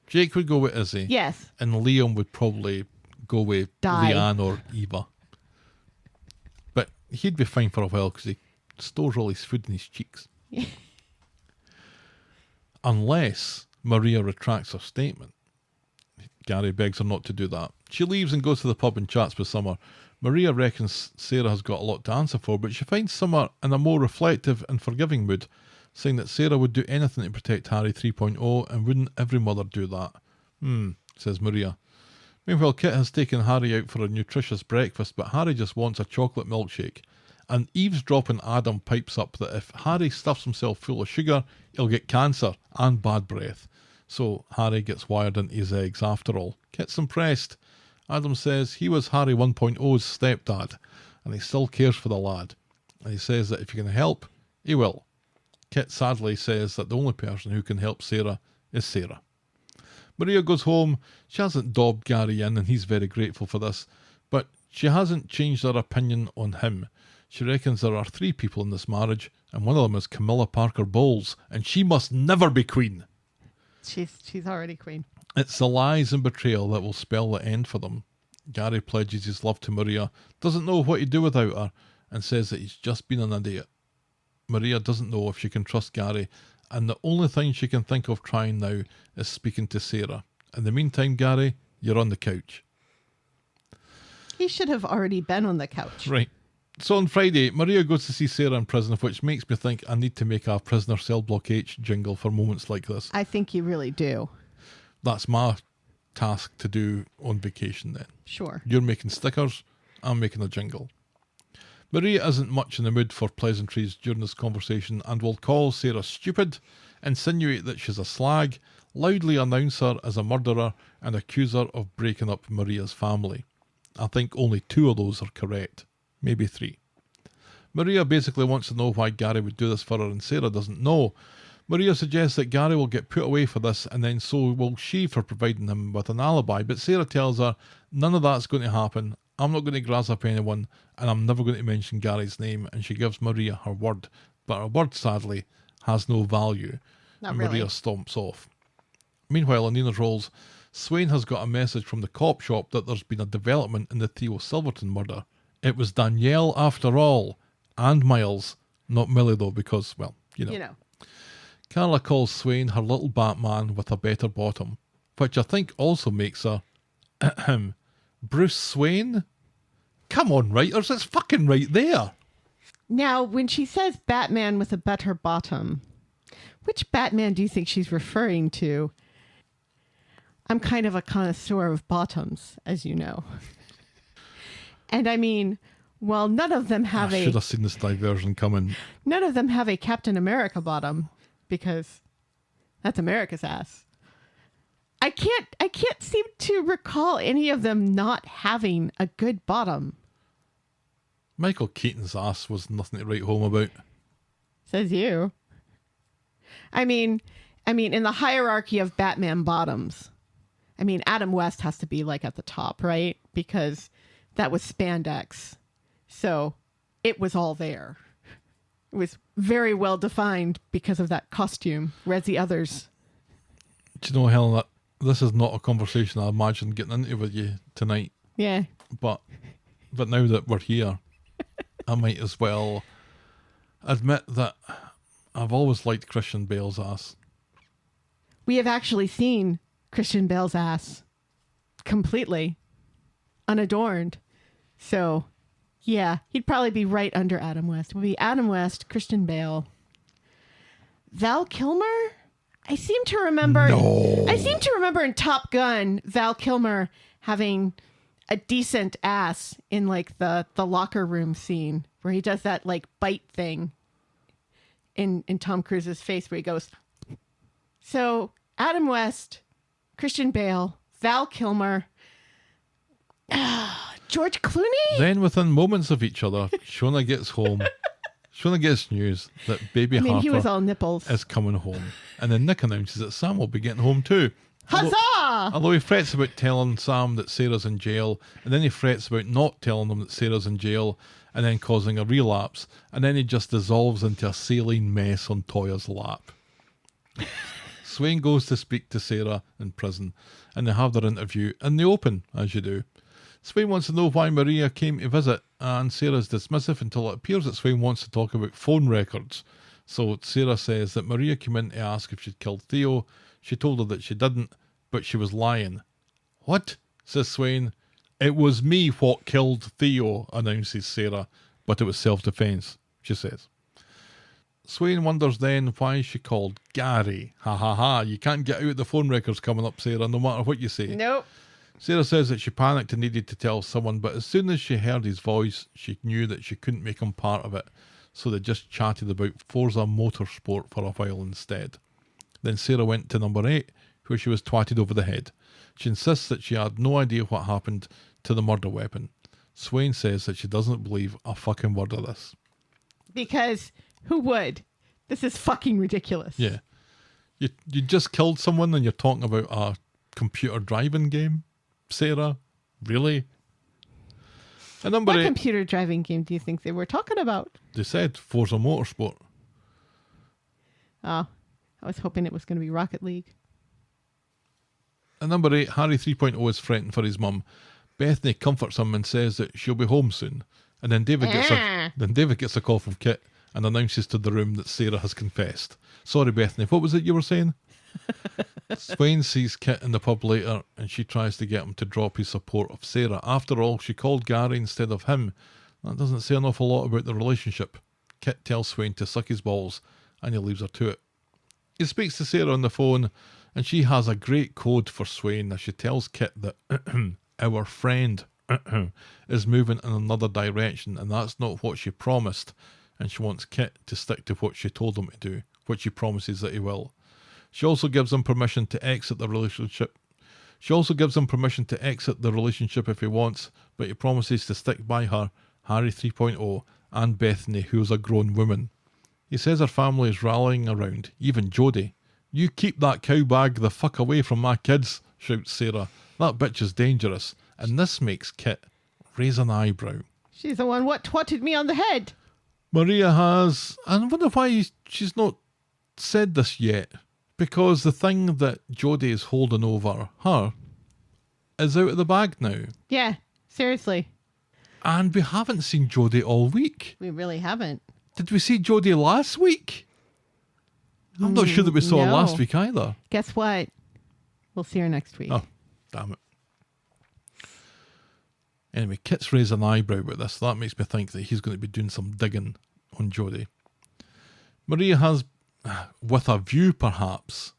Jake would go with Izzy. Yes. And Liam would probably go with Die. Leanne or Eva. But he'd be fine for a while because he stores all his food in his cheeks. Unless Maria retracts her statement. Gary begs her not to do that. She leaves and goes to the pub and chats with Summer. Maria reckons Sarah has got a lot to answer for, but she finds Summer in a more reflective and forgiving mood, saying that Sarah would do anything to protect Harry 3.0 and wouldn't every mother do that? Says Maria. Meanwhile, Kit has taken Harry out for a nutritious breakfast, but Harry just wants a chocolate milkshake. And eavesdropping Adam pipes up that if Harry stuffs himself full of sugar, he'll get cancer and bad breath. So Harry gets wired into his eggs after all. Kit's impressed. Adam says he was Harry 1.0's stepdad, and he still cares for the lad. And he says that if he can help, he will. Kit sadly says that the only person who can help Sarah is Sarah. Maria goes home. She hasn't dobbed Gary in, and he's very grateful for this, but she hasn't changed her opinion on him. She reckons there are 3 people in this marriage, and one of them is Camilla Parker Bowles, and she must never be queen. She's already queen. It's the lies and betrayal that will spell the end for them. Gary pledges his love to Maria, doesn't know what he'd do without her, and says that he's just been an idiot. Maria doesn't know if she can trust Gary, and the only thing she can think of trying now is speaking to Sarah. In the meantime, Gary, you're on the couch. He should have already been on the couch. Right. So on Friday, Maria goes to see Sarah in prison, which makes me think I need to make a Prisoner Cell Block H jingle for moments like this. I think you really do. That's my task to do on vacation then. Sure. You're making stickers, I'm making a jingle. Maria isn't much in the mood for pleasantries during this conversation and will call Sarah stupid, insinuate that she's a slag, loudly announce her as a murderer, and accuse her of breaking up Maria's family. I think only 2 of those are correct. Maybe 3. Maria basically wants to know why Gary would do this for her, and Sarah doesn't know. Maria suggests that Gary will get put away for this, and then so will she for providing him with an alibi, but Sarah tells her none of that's going to happen. I'm not going to grass up anyone, and I'm never going to mention Gary's name, and she gives Maria her word. But her word, sadly, has no value. Not and really. Maria stomps off. Meanwhile, on Nina's rolls, Swain has got a message from the cop shop that there's been a development in the Theo Silverton murder. It was Danielle after all, and Miles, not Millie though, because, well, you know. Carla calls Swain her little Batman with a better bottom, which I think also makes her Bruce Swain? Come on, writers, it's fucking right there. Now, when she says Batman with a better bottom, which Batman do you think she's referring to? I'm kind of a connoisseur of bottoms, as you know. And I mean, well, none of them have I should have seen this diversion coming. None of them have a Captain America bottom, because that's America's ass. I can't seem to recall any of them not having a good bottom. Michael Keaton's ass was nothing to write home about. Says you. I mean, in the hierarchy of Batman bottoms, I mean, Adam West has to be like at the top, right? Because that was spandex. So it was all there. It was very well defined because of that costume, whereas the others... Do you know, Helen, this is not a conversation I imagined getting into with you tonight. Yeah. But now that we're here, I might as well admit that I've always liked Christian Bale's ass. We have actually seen Christian Bale's ass completely unadorned. So, yeah, he'd probably be right under Adam West. It would be Adam West, Christian Bale. Val Kilmer? I seem to remember in Top Gun, Val Kilmer having a decent ass in like the locker room scene where he does that like bite thing in Tom Cruise's face where he goes. So Adam West, Christian Bale, Val Kilmer, George Clooney. Then within moments of each other, Shona gets home. Shona gets news that baby Harper he was all nipples. is coming home. And then Nick announces that Sam will be getting home too. Huzzah! Although he frets about telling Sam that Sarah's in jail, and then he frets about not telling them that Sarah's in jail, and then causing a relapse, and then he just dissolves into a saline mess on Toya's lap. Swain goes to speak to Sarah in prison, and they have their interview in the open, as you do. Swain wants to know why Maria came to visit, and Sarah's dismissive until it appears that Swain wants to talk about phone records. So Sarah says that Maria came in to ask if she'd killed Theo. She told her that she didn't, but she was lying. What? Says Swain. It was me what killed Theo, announces Sarah, but it was self-defence, she says. Swain wonders then why she called Gary. Ha ha ha, you can't get out the phone records coming up, Sarah, no matter what you say. Nope. Sarah says that she panicked and needed to tell someone, but as soon as she heard his voice, she knew that she couldn't make him part of it, so they just chatted about Forza Motorsport for a while instead. Then Sarah went to number 8, where she was twatted over the head. She insists that she had no idea what happened to the murder weapon. Swain says that she doesn't believe a fucking word of this. Because who would? This is fucking ridiculous. Yeah. You just killed someone and you're talking about a computer driving game? Sarah? Really? And number What 8, computer driving game do you think they were talking about? they said Forza Motorsport. Oh, I was hoping it was going to be Rocket League. At number 8, Harry 3.0 is fretting for his mum. Bethany comforts him and says that she'll be home soon. And then David gets a call from Kit and announces to the room that Sarah has confessed. Sorry, Bethany, what was it you were saying? Swain sees Kit in the pub later and she tries to get him to drop his support of Sarah. After all, she called Gary instead of him. That doesn't say an awful lot about the relationship. Kit tells Swain to suck his balls and he leaves her to it. He speaks to Sarah on the phone and she has a great code for Swain as she tells Kit that our friend is moving in another direction and that's not what she promised, and she wants Kit to stick to what she told him to do, what she promises that he will. She also gives him permission to exit the relationship. If he wants, but he promises to stick by her, Harry 3.0, and Bethany, who's a grown woman. He says her family is rallying around, even Jodie. You keep that cow bag the fuck away from my kids, shouts Sarah. That bitch is dangerous. And this makes Kit raise an eyebrow. She's the one what twatted me on the head. Maria has, and I wonder why she's not said this yet, because the thing that Jodie is holding over her is out of the bag now. Yeah, seriously. And we haven't seen Jodie all week. We really haven't. Did we see Jodie last week? I'm not sure that we saw her no. last week either. Guess what? We'll see her next week. Oh, damn it. Anyway, Kit's raised an eyebrow about this. That makes me think that he's going to be doing some digging on Jodie. Maria has, with a view perhaps,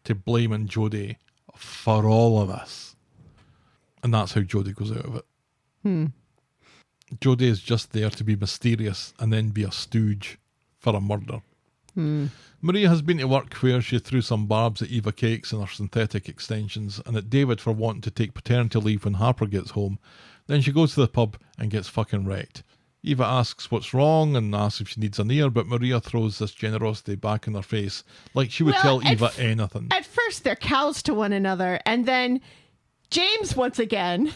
to blaming Jodie for all of this. And that's how Jodie goes out of it. Jodie is just there to be mysterious and then be a stooge for a murder. Maria has been to work where she threw some barbs at Eva Cakes and her synthetic extensions, and at David for wanting to take paternity leave when Harper gets home. Then she goes to the pub and gets fucking wrecked. Eva asks what's wrong and asks if she needs an ear, but Maria throws this generosity back in her face, like she would tell Eva anything. At first, they're cows to one another, and then James once again,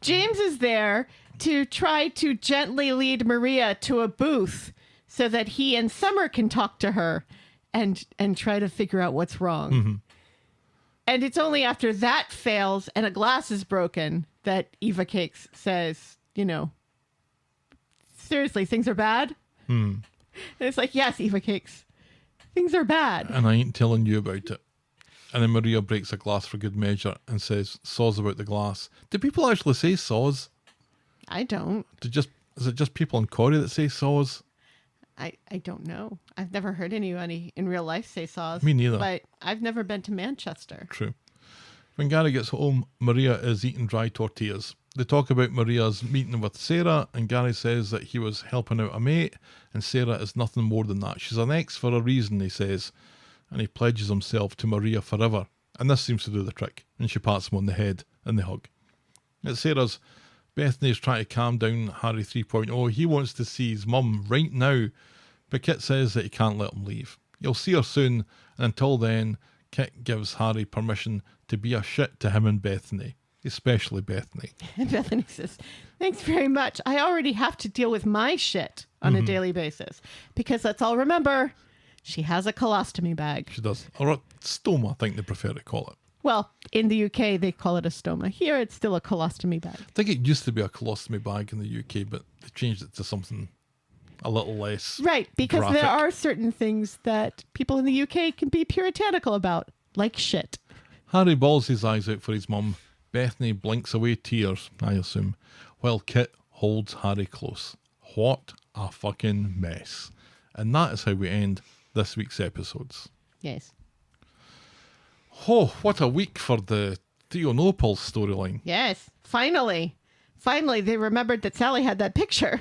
James is there to try to gently lead Maria to a booth so that he and Summer can talk to her. and try to figure out what's wrong. And it's only after that fails and a glass is broken that Eva Cakes says, you know, seriously, things are bad? And it's like, yes, Eva Cakes, things are bad. And I ain't telling you about it. And then Maria breaks a glass for good measure and says, saws about the glass. Do people actually say saws? I don't. Is it just people in Corrie that say saws? I don't know. I've never heard anybody in real life say saws. Me neither. But I've never been to Manchester. True. When Gary gets home, Maria is eating dry tortillas. They talk about Maria's meeting with Sarah, and Gary says that he was helping out a mate, and Sarah is nothing more than that. She's an ex for a reason, he says, and he pledges himself to Maria forever. And this seems to do the trick, and she pats him on the head in the hug. At Sarah's, Bethany's trying to calm down Harry 3.0. He wants to see his mum right now, but Kit says that he can't let him leave. You'll see her soon, and until then, Kit gives Harry permission to be a shit to him and Bethany, especially Bethany. And Bethany says, thanks very much. I already have to deal with my shit on a daily basis. Because let's all remember, she has a colostomy bag. She does. Or a stoma, I think they prefer to call it. Well, in the UK, they call it a stoma. Here, it's still a colostomy bag. I think it used to be a colostomy bag in the UK, but they changed it to something a little less Right, because graphic. there are certain things that people in the UK can be puritanical about, like shit. Harry bawls his eyes out for his mum. Bethany blinks away tears, I assume, while Kit holds Harry close. What a fucking mess. And that is how we end this week's episodes. Yes. Oh, what a week for the Theo No Pulse storyline. Yes. Finally, they remembered that Sally had that picture.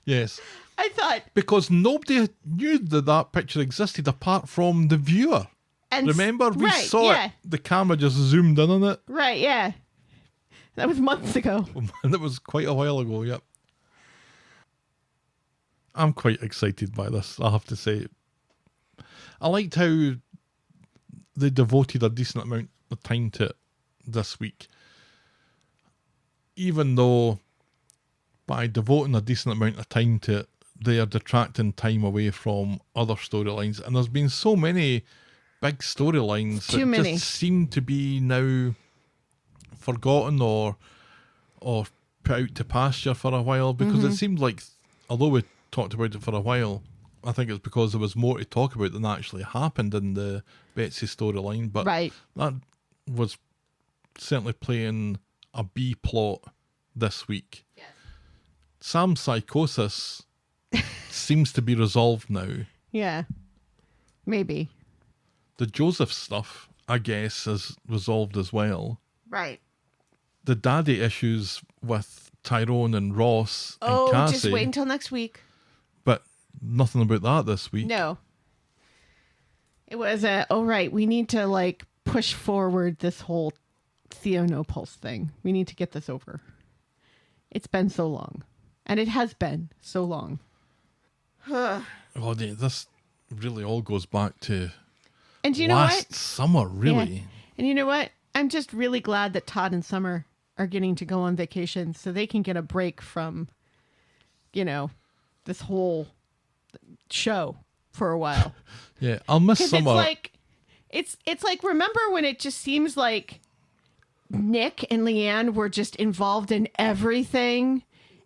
Yes. I thought... Because nobody knew that picture existed apart from the viewer. And Remember, we right, saw yeah. it. The camera just zoomed in on it. Right, yeah. That was months ago. And it was quite a while ago, yep. I'm quite excited by this, I have to say. I liked how they devoted a decent amount of time to it this week. Even though by devoting a decent amount of time to it, they are detracting time away from other storylines. And there's been so many big storylines that just seem to be now forgotten or put out to pasture for a while, because it seemed like, although we talked about it for a while, I think it's because there was more to talk about than actually happened in the Betsy storyline. But Right. that was certainly playing a B plot this week. Yes. Sam's psychosis seems to be resolved now. Yeah. Maybe. The Joseph stuff, I guess, is resolved as well. Right. The daddy issues with Tyrone and Ross and Cassie. Just wait until next week. But nothing about that this week. No. It was right, we need to push forward this whole Theo No Pulse thing. We need to get this over. It's been so long. And it has been so long. Oh, yeah, this really all goes back to And you know last what? summer, really. Yeah. And you know what? I'm just really glad that Todd and Summer are getting to go on vacation so they can get a break from, this whole show for a while. Yeah, I'll miss 'Cause summer. it's like, remember when it just seems like Nick and Leanne were just involved in everything,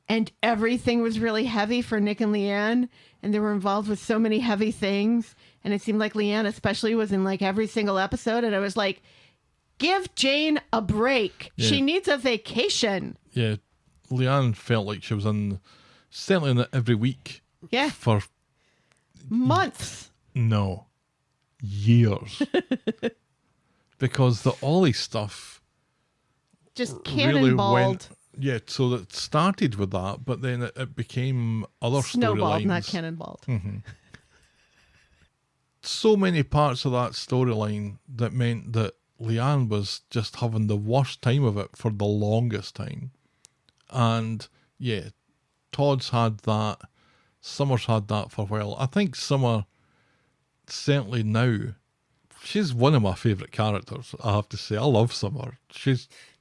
and everything was really heavy for Nick and Leanne, and they were involved with so many heavy things, and it seemed like Leanne especially was in every single episode, and I was like, give Jane a break. Yeah. She needs a vacation. Yeah, Leanne felt like she was certainly in it every week. Yeah. For Months. no, years. Because the Ollie stuff Just really cannonballed. went. Yeah, so that started with that, but then it became other Snowballed, storylines. not cannonballed. So many parts of that storyline that meant that Leanne was just having the worst time of it for the longest time. And yeah, Todd's had that. Summer's had that for a while. I think Summer, certainly now, she's one of my favourite characters, I have to say. I love Summer.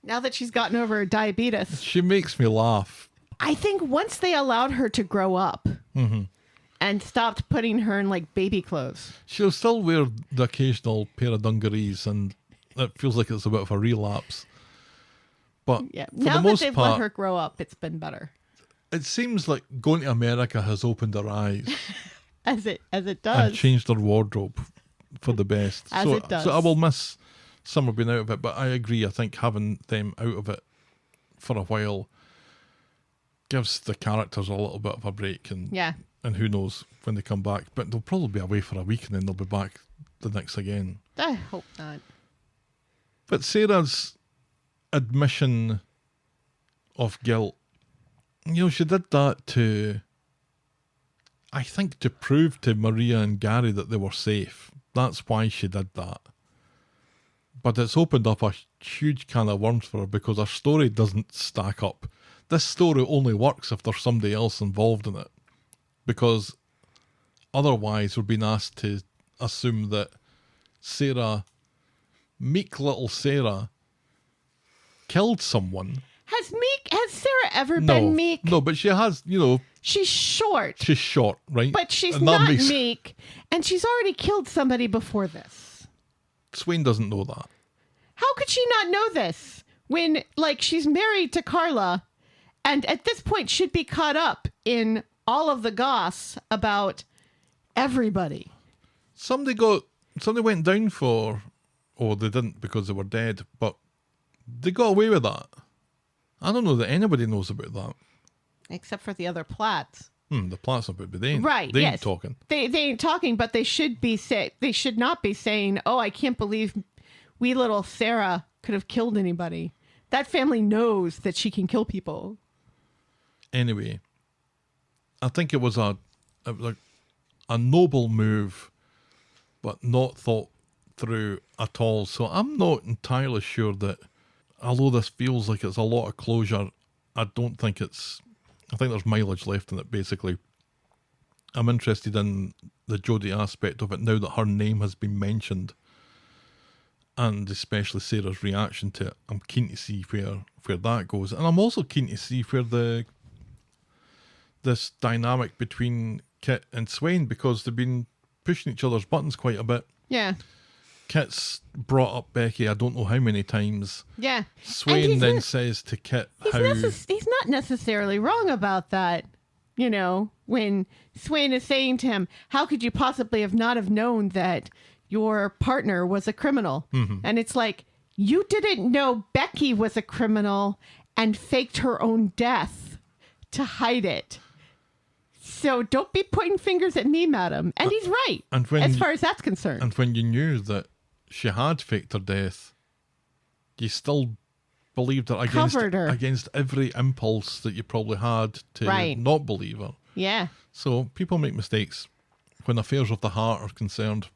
Now that she's gotten over her diabetes. She makes me laugh. I think once they allowed her to grow up and stopped putting her in like baby clothes. She'll still wear the occasional pair of dungarees, and it feels like it's a bit of a relapse. But Yeah. for Now the that most they've part, let her grow up, it's been better. it seems like going to America has opened her eyes As it and does. changed her wardrobe for the best. As so, it does. So I will miss Summer being out of it, but I agree. I think having them out of it for a while gives the characters a little bit of a break, and Yeah. and who knows when they come back. But they'll probably be away for a week and then they'll be back the next again. I hope not. But Sarah's admission of guilt, you know, she did that to, I think, to prove to Maria and Gary that they were safe. That's why she did that. But it's opened up a huge can of worms for her because her story doesn't stack up. This story only works if there's somebody else involved in it. Because otherwise we're being asked to assume that Sarah, meek little Sarah, killed someone. Has Sarah ever No, been meek? no, but she has, you know, She's short, she's short, right? but she's And that not makes- meek, and she's already killed somebody before this. Swain doesn't know that. How could she not know this when, like, she's married to Carla, and at this point should be caught up in all of the goss about everybody? Somebody went down for, oh, they didn't because they were dead, but they got away with that. I don't know that anybody knows about that. Except for the other Platts. The Platts about, but they ain't, Right, they yes. ain't talking. They ain't talking, but they should be they should not be saying, "Oh, I can't believe wee little Sarah could have killed anybody." That family knows that she can kill people. Anyway, I think it was a noble move, but not thought through at all. So I'm not entirely sure that, although this feels like it's a lot of closure, I don't think it's. I think there's mileage left in it, basically. I'm interested in the Jodie aspect of it now that her name has been mentioned, and especially Sarah's reaction to it. I'm keen to see where that goes, and I'm also keen to see where this dynamic between Kit and Swain, because they've been pushing each other's buttons quite a bit. Yeah, Kit's brought up Becky I don't know how many times. yeah. Swain then says to Kit how... He's not necessarily wrong about that. You know, when Swain is saying to him, "How could you possibly not have known that your partner was a criminal?" And it's like, you didn't know Becky was a criminal and faked her own death to hide it. So don't be pointing fingers at me, madam. And he's right, and when as far as that's concerned. And when you knew that she had faked her death, you still believed her Covered her. against every impulse that you probably had to Right. not believe her. Yeah. So people make mistakes when affairs of the heart are concerned,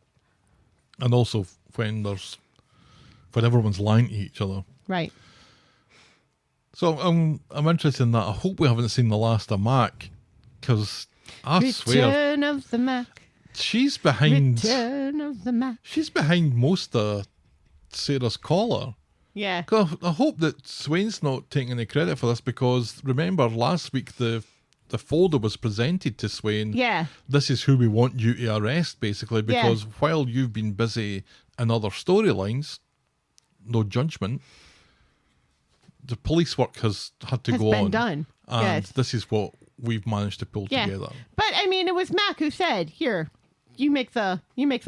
and also when everyone's lying to each other. Right. So I'm interested in that. I hope we haven't seen the last of Mac, because I swear Return of the Mac. she's behind. Return of the Mac. She's behind most of Sarah's collar. Yeah. 'Cause I hope that Swain's not taking any credit for this, because remember last week the folder was presented to Swain. Yeah. This is who we want you to arrest, basically, because while you've been busy in other storylines, no judgment, the police work has had to Has go been on. done. And Yes. this is what we've managed to pull Yeah. together. But I mean, it was Mac who said, "Here, you make the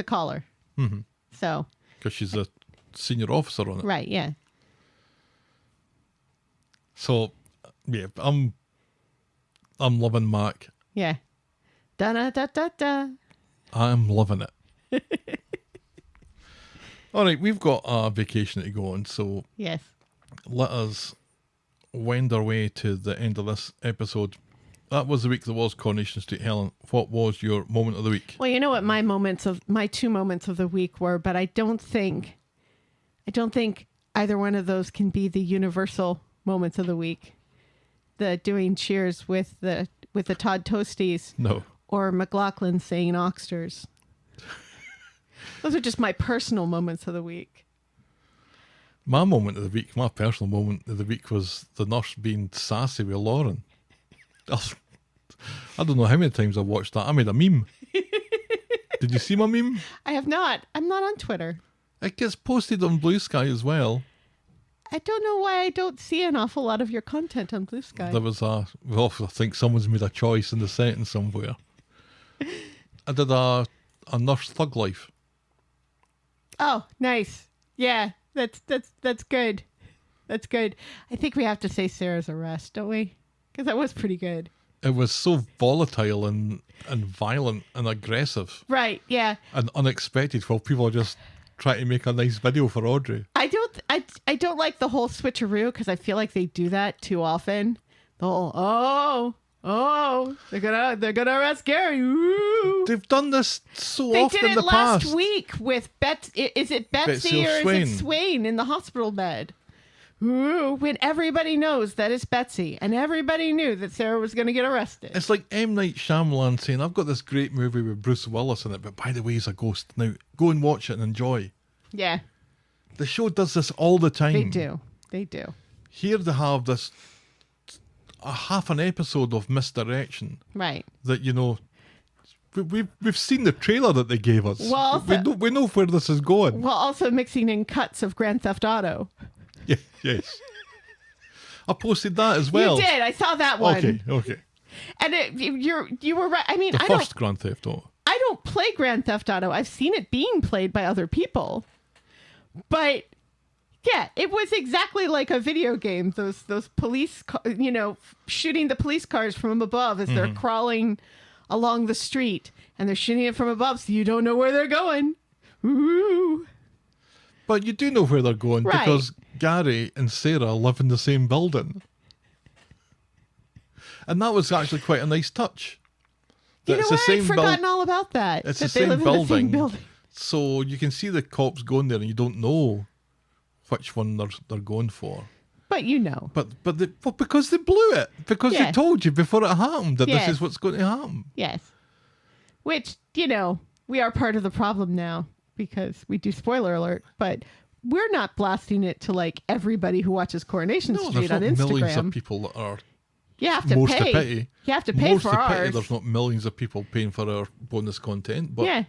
collar." Mm-hmm. So Because she's a senior officer on it. right, yeah, So, yeah, I'm loving Mac. yeah. Da da da da da. I'm loving it. All right, we've got a vacation to go on, so Yes. let us wend our way to the end of this episode. That was the week that was Coronation Street. Helen, what was your moment of the week? Well, you know what my two moments of the week were, but I don't think either one of those can be the universal moments of the week. The doing cheers with the Todd Toasties. No. Or McLaughlin saying Oxters. Those are just my personal moments of the week. My moment of the week, my personal moment of the week, was the nurse being sassy with Lauren. I don't know how many times I watched that. I made a meme. Did you see my meme? I have not. I'm not on Twitter. It gets posted on Blue Sky as well. I don't know why I don't see an awful lot of your content on Blue Sky. There was I think someone's made a choice in the sentence somewhere. I did a Nurse Thug Life. Oh, nice. Yeah, that's good. That's good. I think we have to say Sarah's arrest, don't we? Because that was pretty good. It was so volatile and violent and aggressive Right, yeah. and unexpected while people are just trying to make a nice video for Audrey. I don't like the whole switcheroo because I feel like they do that too often. The whole, they're gonna arrest Gary. Ooh. They've done this so They often did in the it last past. week with Is it Betsy Betsy or or Swain. is it Swain in the hospital bed? Ooh, when everybody knows that it's Betsy and everybody knew that Sarah was going to get arrested. It's like M. Night Shyamalan saying, I've got this great movie with Bruce Willis in it, but by the way, he's a ghost. Now, go and watch it and enjoy. Yeah, The show does this all the time. they do. They do. Here they have this, a half an episode of misdirection Right. that, we've seen the trailer that they gave us. Well, we know where this is going. While also mixing in cuts of Grand Theft Auto. Yeah, yes. I posted that as well. You did. I saw that one. Okay. And you were right. I mean, The I first Grand Theft Auto. I don't play Grand Theft Auto. I've seen it being played by other people. But yeah, it was exactly like a video game. Those police, shooting the police cars from above as they're crawling along the street, and they're shooting it from above, so you don't know where they're going. Ooh. But you do know where they're going Right. because Gary and Sarah live in the same building. And that was actually quite a nice touch. You That know it's what? the I'd same forgotten all about that. It's that the they same live in the same building. So you can see the cops going there and you don't know which one they're going for. But you know. But because they blew it. Because Yeah. they told you before it happened that Yes. this is what's going to happen. Yes. Which, we are part of the problem now because we do spoiler alert, but we're not blasting it to like everybody who watches Coronation No, Street there's on not millions of Instagram. people that are You have to most pay. to pity. You have to pay most for to pity, ours. there's not millions of people paying for our bonus content. But Yeah.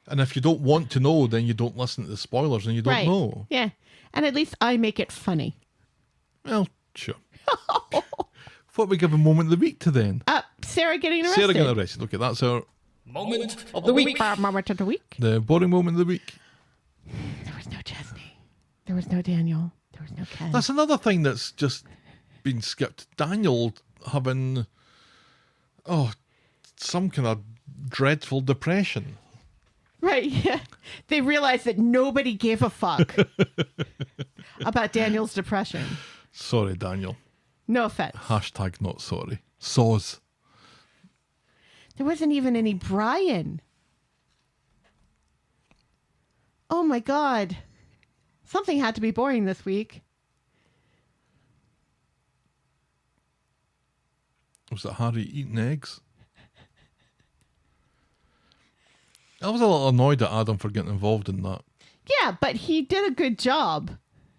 And if you don't want to know, then you don't listen to the spoilers and you don't Right. know. Yeah. And at least I make it funny. Well, sure. What we give a moment of the week to then? Sarah getting arrested. Sarah getting arrested. Okay, that's our Moment of the week. Moment of the week. the boring moment of the week. There was no Chesney. There was no Daniel. There was no Ken. That's another thing that's just been skipped. Daniel having some kind of dreadful depression. Right, yeah. They realized that nobody gave a fuck about Daniel's depression. Sorry, Daniel. No offense. Hashtag not sorry. Soz. There wasn't even any Brian. Oh my God. Something had to be boring this week. Was it Harry eating eggs? I was a little annoyed at Adam for getting involved in that. Yeah, but he did a good job.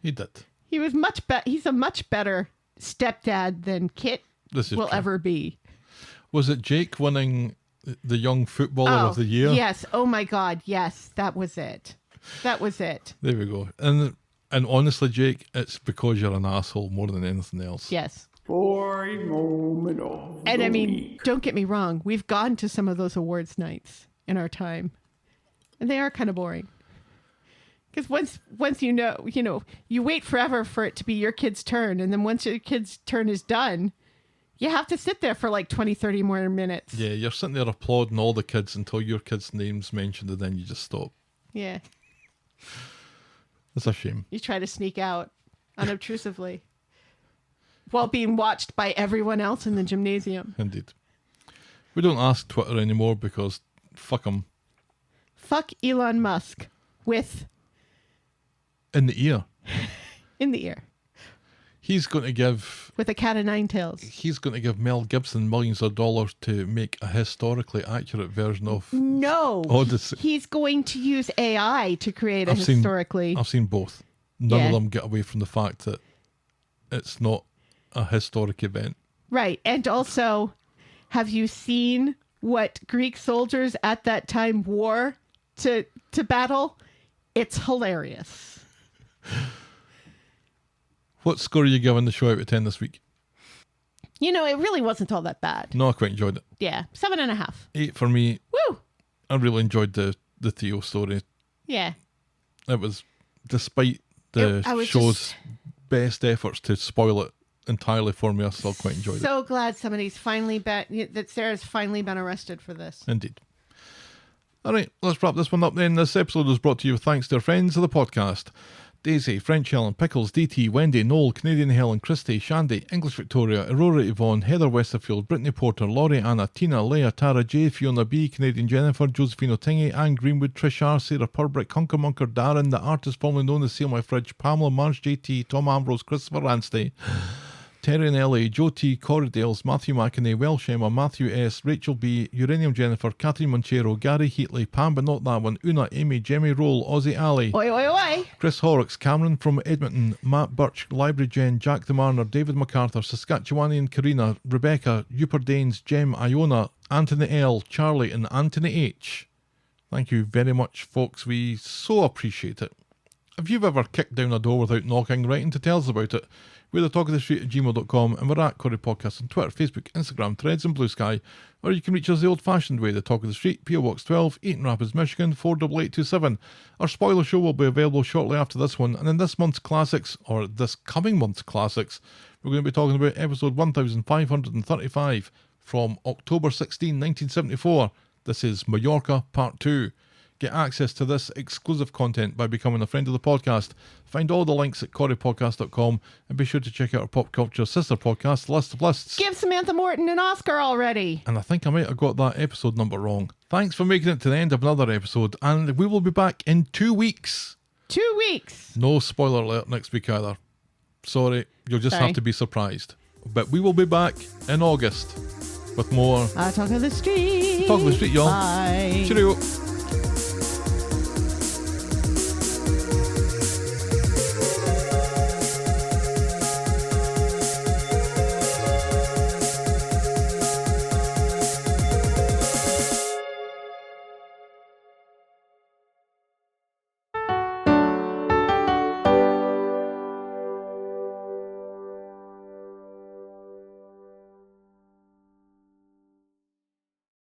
He did. He was he's a much better stepdad than Kit This is will true. ever be. Was it Jake winning the Young Footballer of the Year? Yes. Oh my God. Yes, that was it. That was it. There we go. And honestly, Jake, it's because you're an asshole more than anything else. Yes. Boring moment of And the I mean, week. don't get me wrong. We've gone to some of those awards nights in our time, and they are kind of boring. Because once you wait forever for it to be your kid's turn, and then once your kid's turn is done, you have to sit there for like 20, 30 more minutes. Yeah, you're sitting there applauding all the kids until your kid's name's mentioned and then you just stop. Yeah. It's a shame. You try to sneak out unobtrusively while being watched by everyone else in the gymnasium. Indeed. We don't ask Twitter anymore because fuck them. Fuck Elon Musk with In the ear. in the ear He's going to give with a cat of nine tails. Mel Gibson millions of dollars to make a historically accurate version of No, Odyssey. he's going to use AI to create a I've historically. seen both. None Yeah. of them get away from the fact that it's not a historic event. Right, and also have you seen what Greek soldiers at that time wore to battle? It's hilarious. What score are you giving the show out of 10 this week? You know, it really wasn't all that bad. No, I quite enjoyed it. Yeah, 7.5. 8 for me. Woo! I really enjoyed the Theo story. Yeah. It was, despite the I was show's just best efforts to spoil it entirely for me, I still quite enjoyed it. so glad somebody's finally that Sarah's finally been arrested for this. Indeed. All right, let's wrap this one up then. This episode was brought to you thanks to our friends of the podcast. Daisy, French Helen, Pickles, DT, Wendy, Noel, Canadian Helen, Christy, Shandy, English Victoria, Aurora Yvonne, Heather Westerfield, Brittany Porter, Laurie, Anna, Tina, Leah, Tara, J, Fiona B, Canadian Jennifer, Josephine Tingy, Anne Greenwood, Trish R, Sarah Purbrick, Hunker Munker, Darren, the artist formerly known as Seal My Fridge, Pamela, Marge JT, Tom Ambrose, Christopher Ranstey, Terry and Ellie, Joe T, Corey Dales, Matthew McInerney, Welsh Emma, Matthew S, Rachel B, Uranium Jennifer, Catherine Monchero, Gary Heatley, Pam but not that one, Una, Amy, Jemmy Roll, Aussie Ali, Oi, oi, oi. Chris Horrocks, Cameron from Edmonton, Matt Birch, Library Jen, Jack the Marner, David MacArthur, Saskatchewanian Karina, Rebecca, Upper Danes, Jem, Iona, Anthony L, Charlie and Anthony H. Thank you very much, folks. We so appreciate it. If you've ever kicked down a door without knocking, writing to tell us about it, we're the Talk of the Street at gmail.com and we're at Corrie Podcast on Twitter, Facebook, Instagram, Threads and Blue Sky. Or you can reach us the old-fashioned way, the Talk of the Street, PO Box 12, Eaton Rapids, Michigan, 48827. Our spoiler show will be available shortly after this one, and in this month's classics, or this coming month's classics, we're going to be talking about episode 1535 from October 16, 1974. This is Mallorca Part 2. Get access to this exclusive content by becoming a friend of the podcast. Find all the links at corriepodcast.com and be sure to check out our pop culture sister podcast, List of Lists. Give Samantha Morton an Oscar already. And I think I might have got that episode number wrong. Thanks for making it to the end of another episode, and we will be back in 2 weeks. 2 weeks. No spoiler alert next week either. Sorry, you'll just Sorry. have to be surprised. But we will be back in August with more Talk of the Street. Talk of the Street, y'all. Bye. Cheerio.